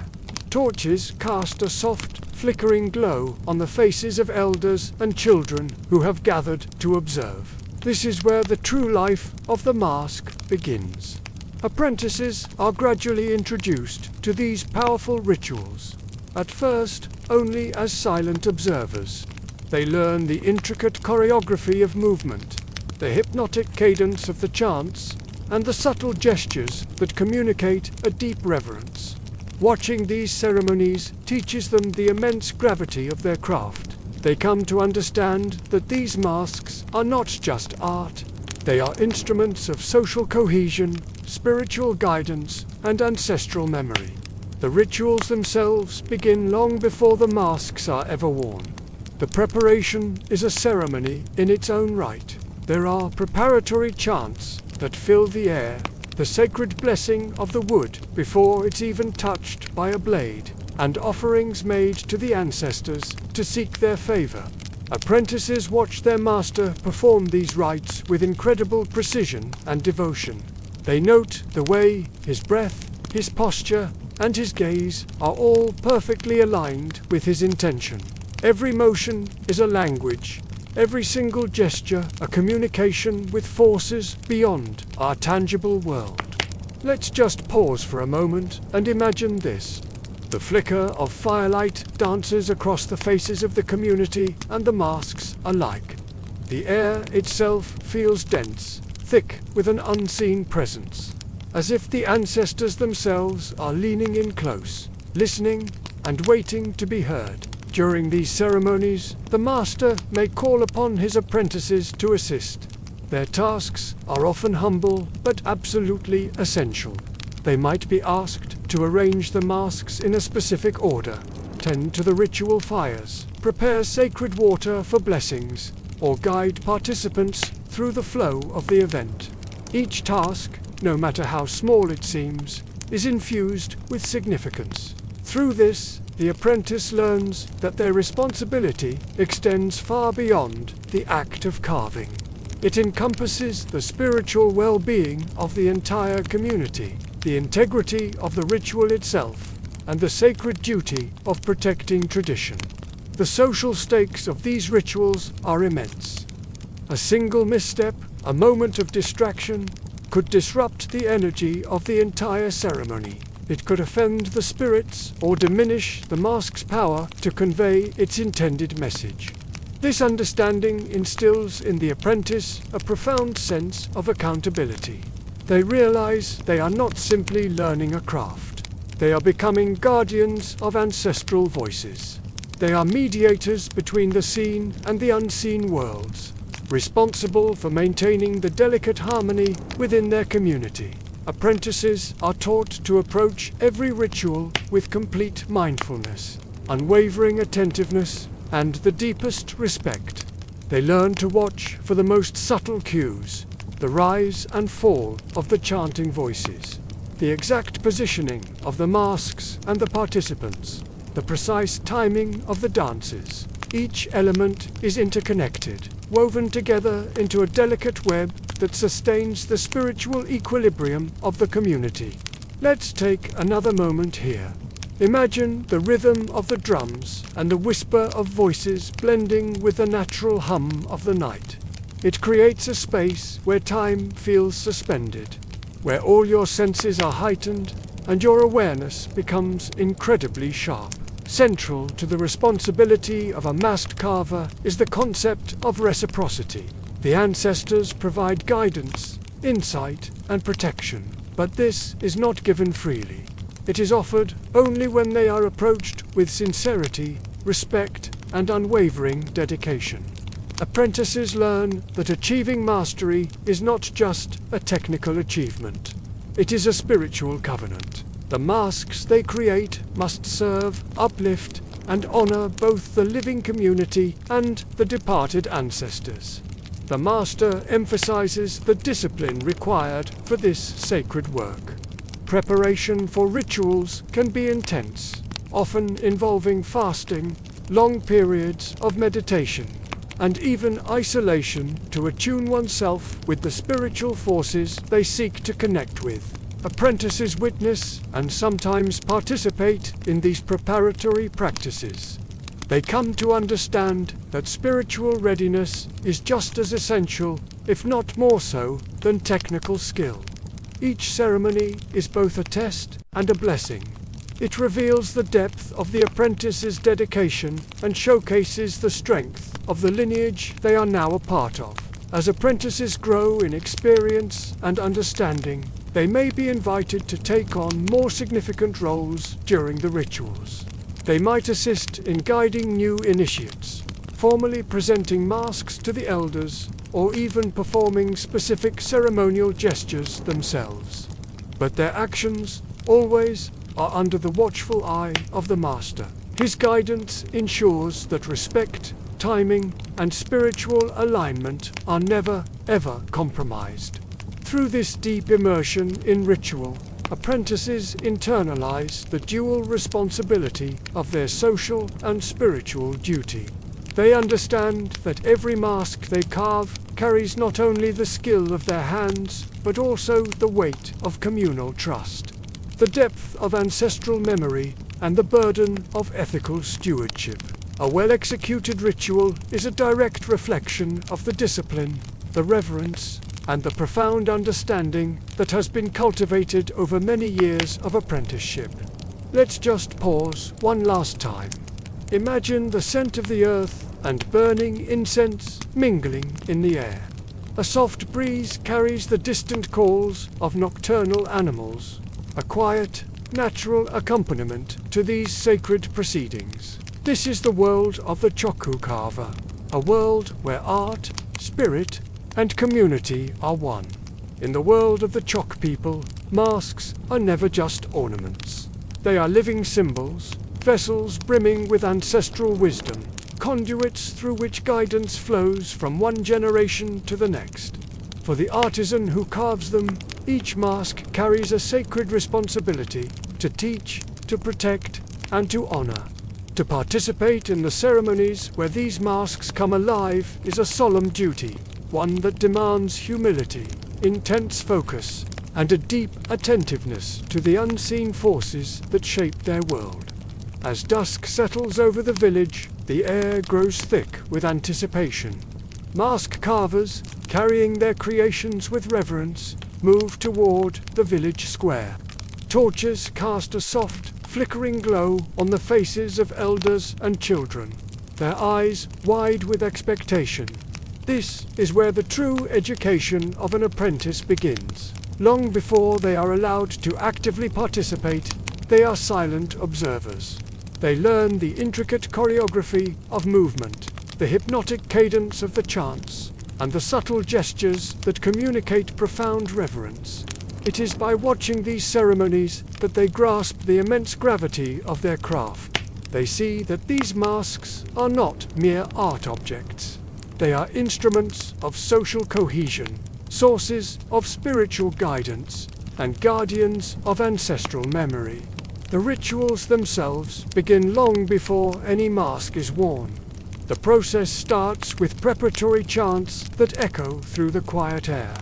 Torches cast a soft, flickering glow on the faces of elders and children who have gathered to observe. This is where the true life of the mask begins. Apprentices are gradually introduced to these powerful rituals. At first, only as silent observers. They learn the intricate choreography of movement, the hypnotic cadence of the chants, and the subtle gestures that communicate a deep reverence. Watching these ceremonies teaches them the immense gravity of their craft. They come to understand that these masks are not just art. They are instruments of social cohesion, spiritual guidance, and ancestral memory. The rituals themselves begin long before the masks are ever worn. The preparation is a ceremony in its own right. There are preparatory chants that fill the air, the sacred blessing of the wood before it's even touched by a blade, and offerings made to the ancestors to seek their favor. Apprentices watch their master perform these rites with incredible precision and devotion. They note the way his breath, his posture, and his gaze are all perfectly aligned with his intention. Every motion is a language, every single gesture a communication with forces beyond our tangible world. Let's just pause for a moment and imagine this. The flicker of firelight dances across the faces of the community and the masks alike. The air itself feels dense, thick with an unseen presence, as if the ancestors themselves are leaning in close, listening and waiting to be heard. During these ceremonies, the master may call upon his apprentices to assist. Their tasks are often humble but absolutely essential. They might be asked to arrange the masks in a specific order, tend to the ritual fires, prepare sacred water for blessings, or guide participants through the flow of the event. Each task, no matter how small it seems, is infused with significance. Through this, the apprentice learns that their responsibility extends far beyond the act of carving. It encompasses the spiritual well-being of the entire community, the integrity of the ritual itself, and the sacred duty of protecting tradition. The social stakes of these rituals are immense. A single misstep, a moment of distraction, could disrupt the energy of the entire ceremony. It could offend the spirits or diminish the mask's power to convey its intended message. This understanding instills in the apprentice a profound sense of accountability. They realize they are not simply learning a craft. They are becoming guardians of ancestral voices. They are mediators between the seen and the unseen worlds, responsible for maintaining the delicate harmony within their community. Apprentices are taught to approach every ritual with complete mindfulness, unwavering attentiveness, and the deepest respect. They learn to watch for the most subtle cues, the rise and fall of the chanting voices, the exact positioning of the masks and the participants, the precise timing of the dances. Each element is interconnected, woven together into a delicate web that sustains the spiritual equilibrium of the community. Let's take another moment here. Imagine the rhythm of the drums and the whisper of voices blending with the natural hum of the night. It creates a space where time feels suspended, where all your senses are heightened and your awareness becomes incredibly sharp. Central to the responsibility of a masked carver is the concept of reciprocity. The ancestors provide guidance, insight, and protection, but this is not given freely. It is offered only when they are approached with sincerity, respect, and unwavering dedication. Apprentices learn that achieving mastery is not just a technical achievement. It is a spiritual covenant. The masks they create must serve, uplift, and honor both the living community and the departed ancestors. The master emphasizes the discipline required for this sacred work. Preparation for rituals can be intense, often involving fasting, long periods of meditation, and even isolation to attune oneself with the spiritual forces they seek to connect with. Apprentices witness and sometimes participate in these preparatory practices. They come to understand that spiritual readiness is just as essential, if not more so, than technical skill. Each ceremony is both a test and a blessing. It reveals the depth of the apprentice's dedication and showcases the strength of the lineage they are now a part of. As apprentices grow in experience and understanding, they may be invited to take on more significant roles during the rituals. They might assist in guiding new initiates, formally presenting masks to the elders, or even performing specific ceremonial gestures themselves. But their actions, always, are under the watchful eye of the master. His guidance ensures that respect, timing, and spiritual alignment are never, ever compromised. Through this deep immersion in ritual, apprentices internalize the dual responsibility of their social and spiritual duty. They understand that every mask they carve carries not only the skill of their hands, but also the weight of communal trust, the depth of ancestral memory, and the burden of ethical stewardship. A well-executed ritual is a direct reflection of the discipline, the reverence, and the profound understanding that has been cultivated over many years of apprenticeship. Let's just pause one last time. Imagine the scent of the earth and burning incense mingling in the air. A soft breeze carries the distant calls of nocturnal animals, a quiet, natural accompaniment to these sacred proceedings. This is the world of the Chokwe Carver, a world where art, spirit, and community are one. In the world of the Chok people, masks are never just ornaments. They are living symbols, vessels brimming with ancestral wisdom, conduits through which guidance flows from one generation to the next. For the artisan who carves them, each mask carries a sacred responsibility to teach, to protect, and to honor. To participate in the ceremonies where these masks come alive is a solemn duty, one that demands humility, intense focus, and a deep attentiveness to the unseen forces that shape their world. As dusk settles over the village, the air grows thick with anticipation. Mask carvers, carrying their creations with reverence, move toward the village square. Torches cast a soft, flickering glow on the faces of elders and children, their eyes wide with expectation. This is where the true education of an apprentice begins. Long before they are allowed to actively participate, they are silent observers. They learn the intricate choreography of movement, the hypnotic cadence of the chants, and the subtle gestures that communicate profound reverence. It is by watching these ceremonies that they grasp the immense gravity of their craft. They see that these masks are not mere art objects. They are instruments of social cohesion, sources of spiritual guidance, and guardians of ancestral memory. The rituals themselves begin long before any mask is worn. The process starts with preparatory chants that echo through the quiet air.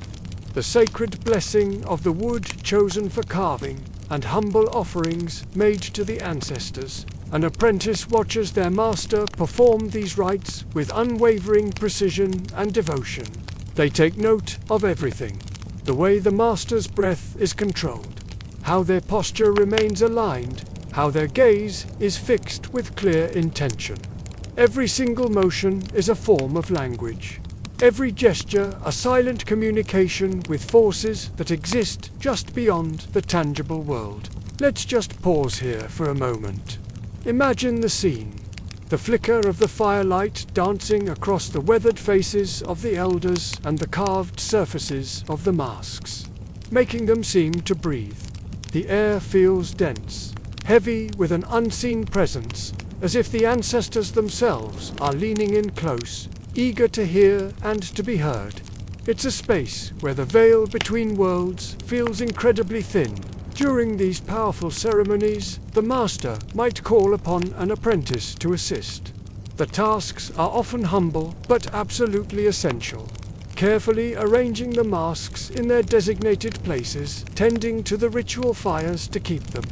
The sacred blessing of the wood chosen for carving, and humble offerings made to the ancestors. An apprentice watches their master perform these rites with unwavering precision and devotion. They take note of everything: the way the master's breath is controlled, how their posture remains aligned, how their gaze is fixed with clear intention. Every single motion is a form of language. Every gesture a silent communication with forces that exist just beyond the tangible world. Let's just pause here for a moment. Imagine the scene. The flicker of the firelight dancing across the weathered faces of the elders and the carved surfaces of the masks, making them seem to breathe. The air feels dense, heavy with an unseen presence, as if the ancestors themselves are leaning in close, eager to hear and to be heard. It's a space where the veil between worlds feels incredibly thin. During these powerful ceremonies, the master might call upon an apprentice to assist. The tasks are often humble but absolutely essential. Carefully arranging the masks in their designated places, tending to the ritual fires to keep them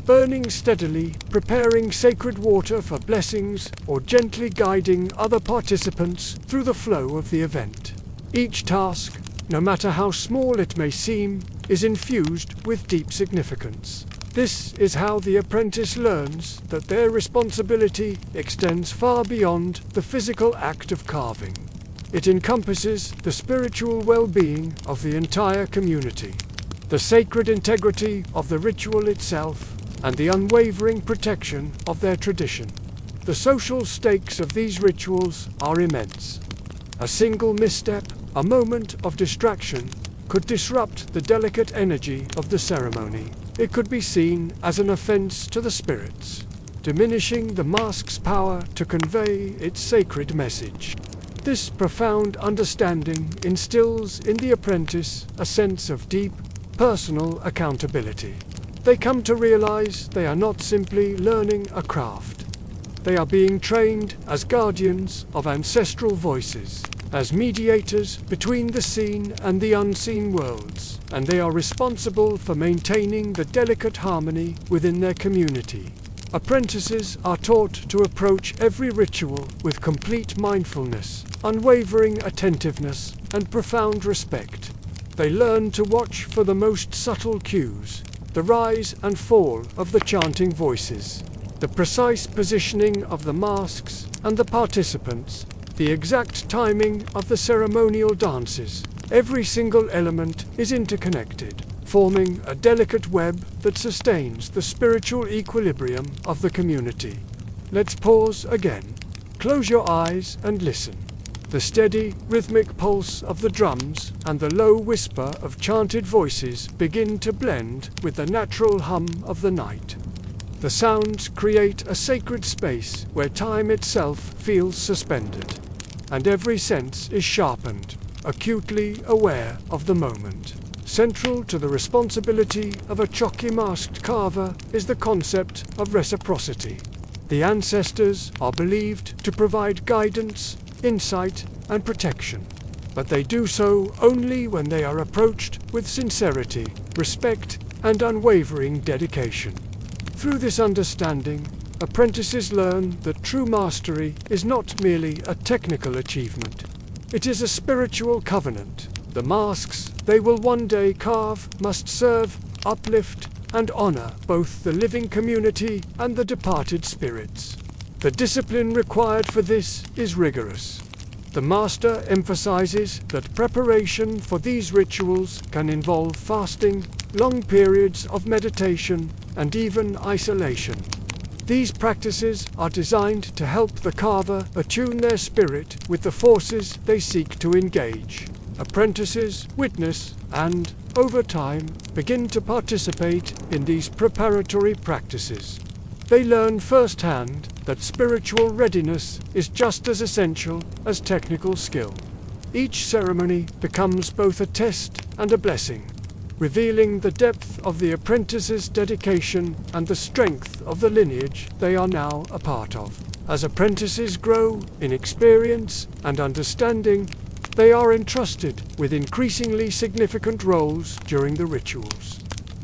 burning steadily, preparing sacred water for blessings, or gently guiding other participants through the flow of the event. Each task, no matter how small it may seem, is infused with deep significance. This is how the apprentice learns that their responsibility extends far beyond the physical act of carving. It encompasses the spiritual well-being of the entire community, the sacred integrity of the ritual itself, and the unwavering protection of their tradition. The social stakes of these rituals are immense. A single misstep, a moment of distraction, could disrupt the delicate energy of the ceremony. It could be seen as an offense to the spirits, diminishing the mask's power to convey its sacred message. This profound understanding instills in the apprentice a sense of deep, personal accountability. They come to realize they are not simply learning a craft. They are being trained as guardians of ancestral voices, as mediators between the seen and the unseen worlds, and they are responsible for maintaining the delicate harmony within their community. Apprentices are taught to approach every ritual with complete mindfulness, unwavering attentiveness, and profound respect. They learn to watch for the most subtle cues, the rise and fall of the chanting voices, the precise positioning of the masks and the participants, the exact timing of the ceremonial dances, Every single element is interconnected, forming a delicate web that sustains the spiritual equilibrium of the community. Let's pause again. Close your eyes and listen. The steady, rhythmic pulse of the drums and the low whisper of chanted voices begin to blend with the natural hum of the night. The sounds create a sacred space where time itself feels suspended, and every sense is sharpened, acutely aware of the moment. Central to the responsibility of a Chokwe masked carver is the concept of reciprocity. The ancestors are believed to provide guidance, insight, and protection, but they do so only when they are approached with sincerity, respect, and unwavering dedication. Through this understanding, apprentices learn that true mastery is not merely a technical achievement. It is a spiritual covenant. The masks they will one day carve must serve, uplift, and honor both the living community and the departed spirits. The discipline required for this is rigorous. The master emphasizes that preparation for these rituals can involve fasting, long periods of meditation, and even isolation. These practices are designed to help the carver attune their spirit with the forces they seek to engage. Apprentices witness and, over time, begin to participate in these preparatory practices. They learn firsthand that spiritual readiness is just as essential as technical skill. Each ceremony becomes both a test and a blessing, revealing the depth of the apprentice's dedication and the strength of the lineage they are now a part of. As apprentices grow in experience and understanding, they are entrusted with increasingly significant roles during the rituals.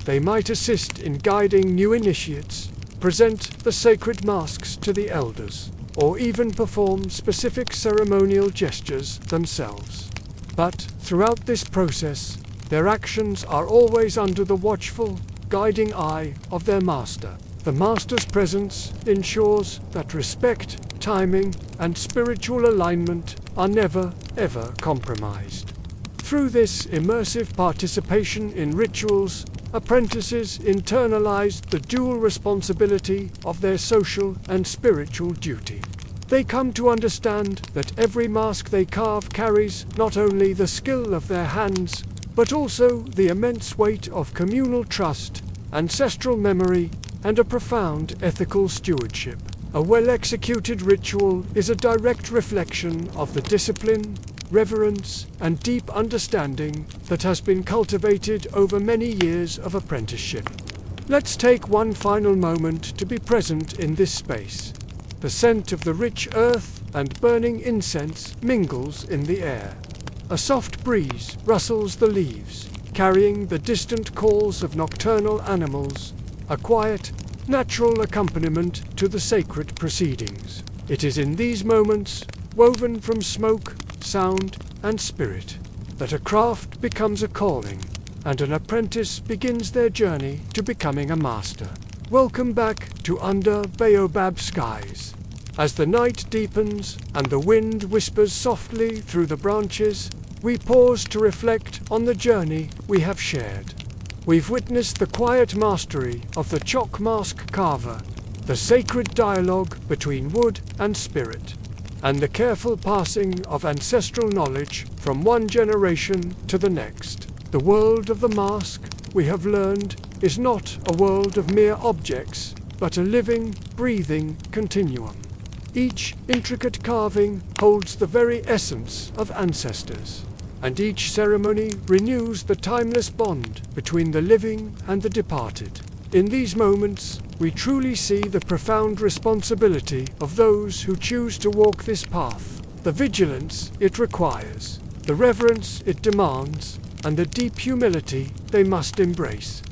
They might assist in guiding new initiates, present the sacred masks to the elders, or even perform specific ceremonial gestures themselves. But throughout this process, their actions are always under the watchful, guiding eye of their master. The master's presence ensures that respect, timing, and spiritual alignment are never, ever compromised. Through this immersive participation in rituals, apprentices internalize the dual responsibility of their social and spiritual duty. They come to understand that every mask they carve carries not only the skill of their hands, but also the immense weight of communal trust, ancestral memory, and a profound ethical stewardship. A well-executed ritual is a direct reflection of the discipline, reverence, and deep understanding that has been cultivated over many years of apprenticeship. Let's take one final moment to be present in this space. The scent of the rich earth and burning incense mingles in the air. A soft breeze rustles the leaves, carrying the distant calls of nocturnal animals, a quiet, natural accompaniment to the sacred proceedings. It is in these moments, woven from smoke, sound, and spirit, that a craft becomes a calling, and an apprentice begins their journey to becoming a master. Welcome back to Under Baobab Skies. As the night deepens and the wind whispers softly through the branches, we pause to reflect on the journey we have shared. We've witnessed the quiet mastery of the Chokwe mask carver, the sacred dialogue between wood and spirit, and the careful passing of ancestral knowledge from one generation to the next. The world of the mask, we have learned, is not a world of mere objects, but a living, breathing continuum. Each intricate carving holds the very essence of ancestors, and each ceremony renews the timeless bond between the living and the departed. In these moments, we truly see the profound responsibility of those who choose to walk this path, the vigilance it requires, the reverence it demands, and the deep humility they must embrace.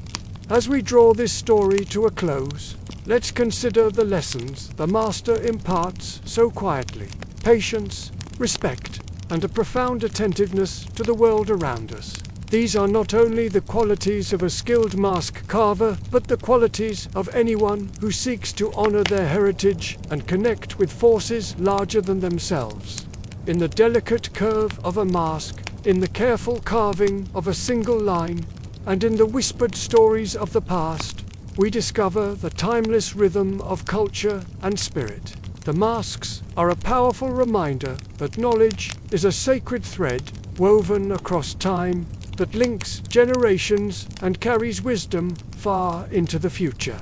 As we draw this story to a close, let's consider the lessons the Master imparts so quietly: patience, respect, and a profound attentiveness to the world around us. These are not only the qualities of a skilled mask carver, but the qualities of anyone who seeks to honor their heritage and connect with forces larger than themselves. In the delicate curve of a mask, in the careful carving of a single line, and in the whispered stories of the past, we discover the timeless rhythm of culture and spirit. The masks are a powerful reminder that knowledge is a sacred thread woven across time that links generations and carries wisdom far into the future.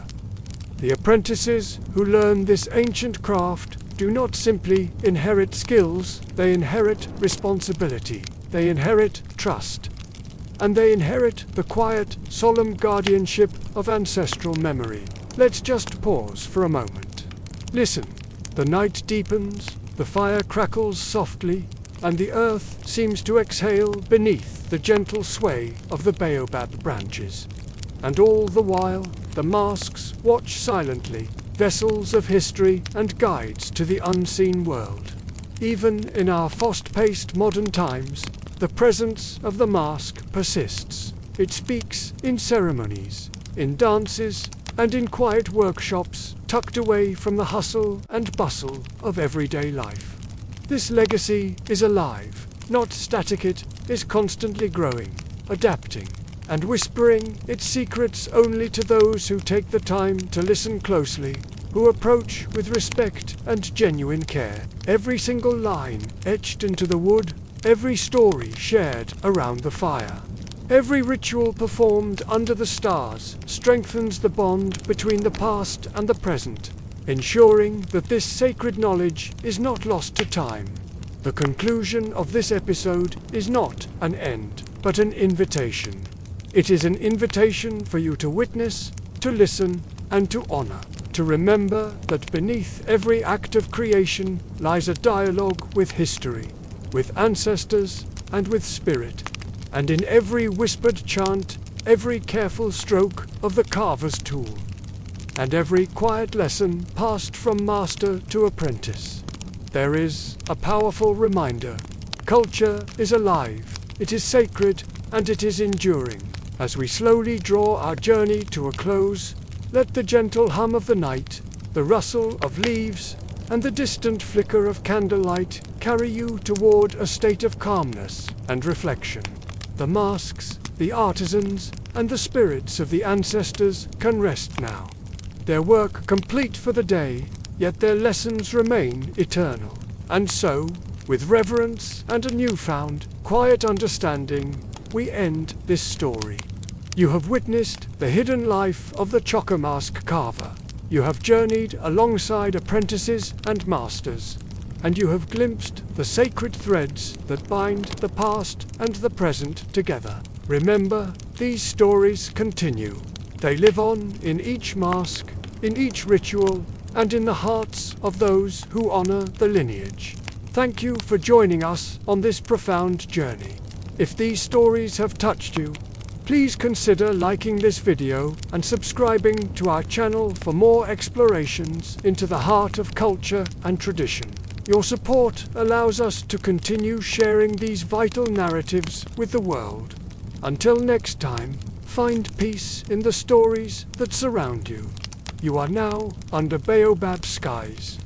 The apprentices who learn this ancient craft do not simply inherit skills, they inherit responsibility, they inherit trust, and they inherit the quiet, solemn guardianship of ancestral memory. Let's just pause for a moment. Listen. The night deepens, the fire crackles softly, and the earth seems to exhale beneath the gentle sway of the baobab branches. And all the while, the masks watch silently, vessels of history and guides to the unseen world. Even in our fast-paced modern times, the presence of the mask persists. It speaks in ceremonies, in dances, and in quiet workshops tucked away from the hustle and bustle of everyday life. This legacy is alive, not static. It is constantly growing, adapting, and whispering its secrets only to those who take the time to listen closely, who approach with respect and genuine care. Every single line etched into the wood, every story shared around the fire, every ritual performed under the stars strengthens the bond between the past and the present, ensuring that this sacred knowledge is not lost to time. The conclusion of this episode is not an end, but an invitation. It is an invitation for you to witness, to listen, and to honor, to remember that beneath every act of creation lies a dialogue with history, with ancestors, and with spirit. And in every whispered chant, every careful stroke of the carver's tool, and every quiet lesson passed from master to apprentice, there is a powerful reminder. Culture is alive, it is sacred, and it is enduring. As we slowly draw our journey to a close, let the gentle hum of the night, the rustle of leaves, and the distant flicker of candlelight carry you toward a state of calmness and reflection. The masks, the artisans, and the spirits of the ancestors can rest now. Their work complete for the day, yet their lessons remain eternal. And so, with reverence and a newfound, quiet understanding, we end this story. You have witnessed the hidden life of the Chokwe mask carver. You have journeyed alongside apprentices and masters, and you have glimpsed the sacred threads that bind the past and the present together. Remember, these stories continue. They live on in each mask, in each ritual, and in the hearts of those who honor the lineage. Thank you for joining us on this profound journey. If these stories have touched you, please consider liking this video and subscribing to our channel for more explorations into the heart of culture and tradition. Your support allows us to continue sharing these vital narratives with the world. Until next time, find peace in the stories that surround you. You are now under baobab skies.